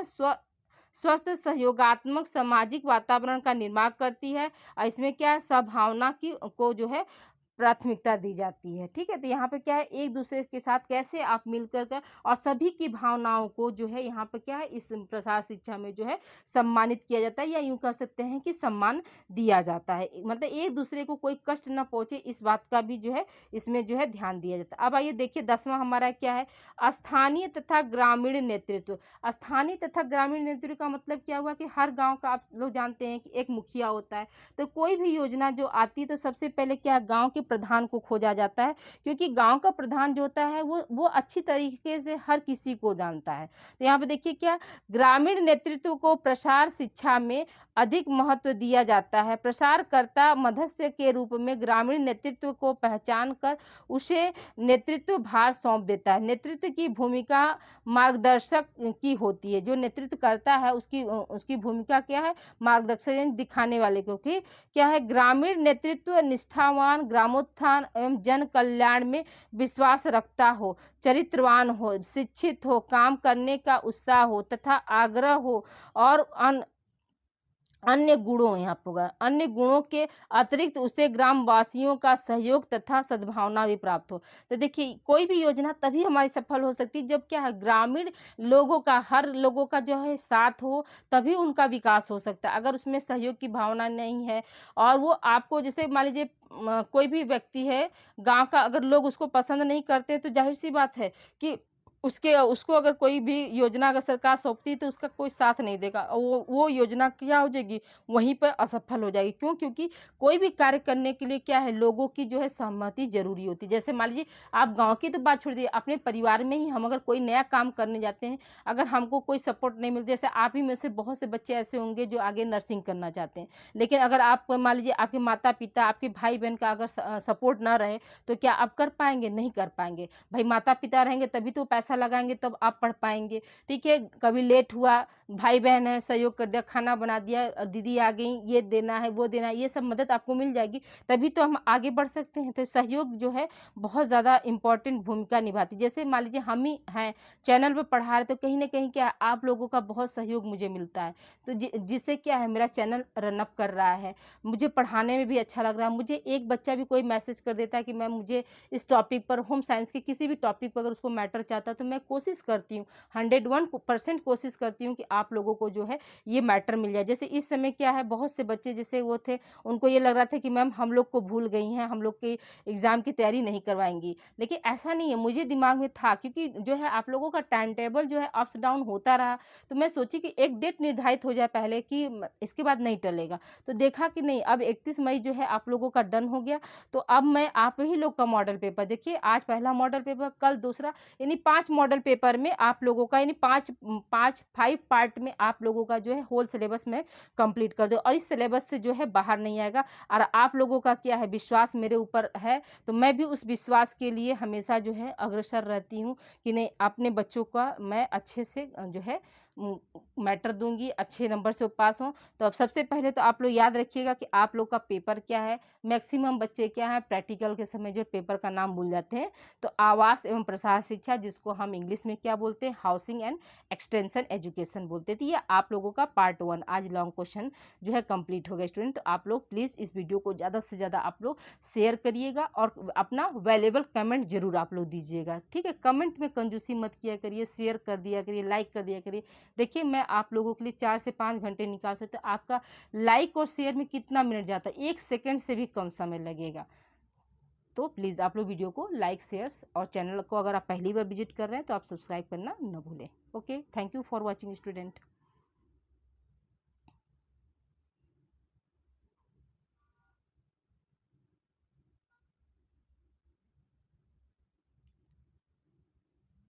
स्वस्थ सहयोगात्मक सामाजिक वातावरण का निर्माण करती है और इसमें क्या, सहभावना को जो है प्राथमिकता दी जाती है। ठीक है, तो यहाँ पे क्या है, एक दूसरे के साथ कैसे आप मिलकर कर और सभी की भावनाओं को जो है यहाँ पे क्या है, इस प्रसार शिक्षा में जो है सम्मानित किया जाता है, या यूँ कह सकते हैं कि सम्मान दिया जाता है। मतलब एक दूसरे को कोई कष्ट ना पहुँचे, इस बात का भी जो है इसमें जो है ध्यान दिया जाता है। अब आइए देखिए 10वां हमारा क्या है, स्थानीय तथा ग्रामीण नेतृत्व। स्थानीय तथा ग्रामीण नेतृत्व का मतलब क्या हुआ कि हर गाँव का आप लोग जानते हैं कि एक मुखिया होता है। तो कोई भी योजना जो आती है तो सबसे पहले क्या, गाँव के प्रधान को खोजा जाता है, क्योंकि गाँव का प्रधान जो होता है वो अच्छी तरीके से हर किसी को जानता है। तो यहाँ पे देखिए क्या, ग्रामीण नेतृत्व को प्रसार शिक्षा में अधिक महत्व दिया जाता है। प्रसारकर्ता मध्यस्थ के रूप में ग्रामीण नेतृत्व को पहचान कर उसे नेतृत्व भार सौंप देता है। नेतृत्व की भूमिका मार्गदर्शक की होती है। जो नेतृत्व करता है उसकी भूमिका क्या है, मार्गदर्शन दिखाने वाले को। कि क्या है, ग्रामीण नेतृत्व निष्ठावान, ग्रामोत्थान एवं जन कल्याण में विश्वास रखता हो, चरित्रवान हो, शिक्षित हो, काम करने का उत्साह हो तथा आग्रह हो और अन्य गुणों, यहाँ पर अन्य गुणों के अतिरिक्त उसे ग्रामवासियों का सहयोग तथा सद्भावना भी प्राप्त हो। तो देखिए कोई भी योजना तभी हमारी सफल हो सकती है जब क्या है, ग्रामीण लोगों का, हर लोगों का जो है साथ हो, तभी उनका विकास हो सकता है। अगर उसमें सहयोग की भावना नहीं है और वो आपको, जैसे मान लीजिए कोई भी व्यक्ति है गांव का, अगर लोग उसको पसंद नहीं करते तो जाहिर सी बात है कि उसको अगर कोई भी योजना अगर सरकार सौंपती है तो उसका कोई साथ नहीं देगा और वो योजना क्या हो जाएगी, वहीं पर असफल हो जाएगी। क्यों? क्योंकि कोई भी कार्य करने के लिए क्या है, लोगों की जो है सहमति जरूरी होती है। जैसे मान लीजिए आप गांव की तो बात छोड़ दीजिए, अपने परिवार में ही हम अगर कोई नया काम करने जाते हैं, अगर हमको कोई सपोर्ट नहीं मिलता, जैसे आप ही में से बहुत से बच्चे ऐसे होंगे जो आगे नर्सिंग करना चाहते हैं, लेकिन अगर आप मान लीजिए आपके माता पिता, आपके भाई बहन का अगर सपोर्ट ना रहे तो क्या आप कर पाएंगे? नहीं कर पाएंगे। भाई माता पिता रहेंगे तभी तो पैसा लगाएंगे, तब आप पढ़ पाएंगे। ठीक है, कभी लेट हुआ, भाई बहन है सहयोग कर दिया, खाना बना दिया, दीदी आ गई, ये देना है वो देना है, ये सब मदद आपको मिल जाएगी, तभी तो हम आगे बढ़ सकते हैं। तो सहयोग जो है बहुत ज़्यादा इंपॉर्टेंट भूमिका निभाती है। जैसे मान लीजिए हम ही हैं चैनल पर पढ़ा रहे, तो कहीं ना कहीं क्या है, आप लोगों का बहुत सहयोग मुझे मिलता है, तो जिससे क्या है, मेरा चैनल रनअप कर रहा है, मुझे पढ़ाने में भी अच्छा लग रहा है। मुझे एक बच्चा भी कोई मैसेज कर देता है कि मैम मुझे इस टॉपिक पर, होम साइंस के किसी भी टॉपिक पर अगर उसको मैटर चाहता है, तो मैं कोशिश करती हूँ, 101% कोशिश करती हूँ कि आप लोगों को जो है ये मैटर मिल जाए। जैसे इस समय क्या है, बहुत से बच्चे जैसे वो थे, उनको ये लग रहा था कि मैम हम लोग को भूल गई हैं, हम लोग के एग्ज़ाम की तैयारी नहीं करवाएंगी, लेकिन ऐसा नहीं है, मुझे दिमाग में था, क्योंकि जो है आप लोगों का टाइम टेबल जो है अप्स डाउन होता रहा, तो मैं सोची कि एक डेट निर्धारित हो जाए पहले कि इसके बाद नहीं टलेगा। तो देखा कि नहीं, अब 31 मई जो है आप लोगों का डन हो गया। तो अब मैं आप ही लोग का मॉडल पेपर, देखिए आज पहला मॉडल पेपर, कल दूसरा, यानी 5 मॉडल पेपर में आप लोगों का, यानी 5 पार्ट में आप लोगों का जो है होल सिलेबस में कंप्लीट कर दो, और इस सिलेबस से जो है बाहर नहीं आएगा। और आप लोगों का क्या है, विश्वास मेरे ऊपर है, तो मैं भी उस विश्वास के लिए हमेशा जो है अग्रसर रहती हूँ कि नहीं, अपने बच्चों का मैं अच्छे से जो है मैटर दूंगी, अच्छे नंबर से वो पास हों। तो अब सबसे पहले तो आप लोग याद रखिएगा कि आप लोग का पेपर क्या है। मैक्सिमम बच्चे क्या है, प्रैक्टिकल के समय जो पेपर का नाम भूल जाते हैं। तो आवास एवं प्रसार शिक्षा, जिसको हम इंग्लिश में क्या बोलते हैं, हाउसिंग एंड एक्सटेंशन एजुकेशन बोलते थे, ये आप लोगों का पार्ट 1 आज लॉन्ग क्वेश्चन जो है कंप्लीट हो गया स्टूडेंट। तो आप लोग प्लीज़ इस वीडियो को ज़्यादा से ज़्यादा आप लोग शेयर करिएगा और अपना वैल्यूएबल कमेंट जरूर आप लोग दीजिएगा। ठीक है, कमेंट में कंजूसी मत किया करिए, शेयर कर दिया करिए, लाइक कर दिया करिए। देखिए मैं आप लोगों के लिए 4 से 5 घंटे निकाल सकते, आपका लाइक और शेयर में कितना मिनट जाता है, 1 सेकंड से भी कम समय लगेगा। तो प्लीज़ आप लोग वीडियो को लाइक, शेयर, और चैनल को अगर आप पहली बार विजिट कर रहे हैं तो आप सब्सक्राइब करना न भूलें। Okay, thank you for watching student.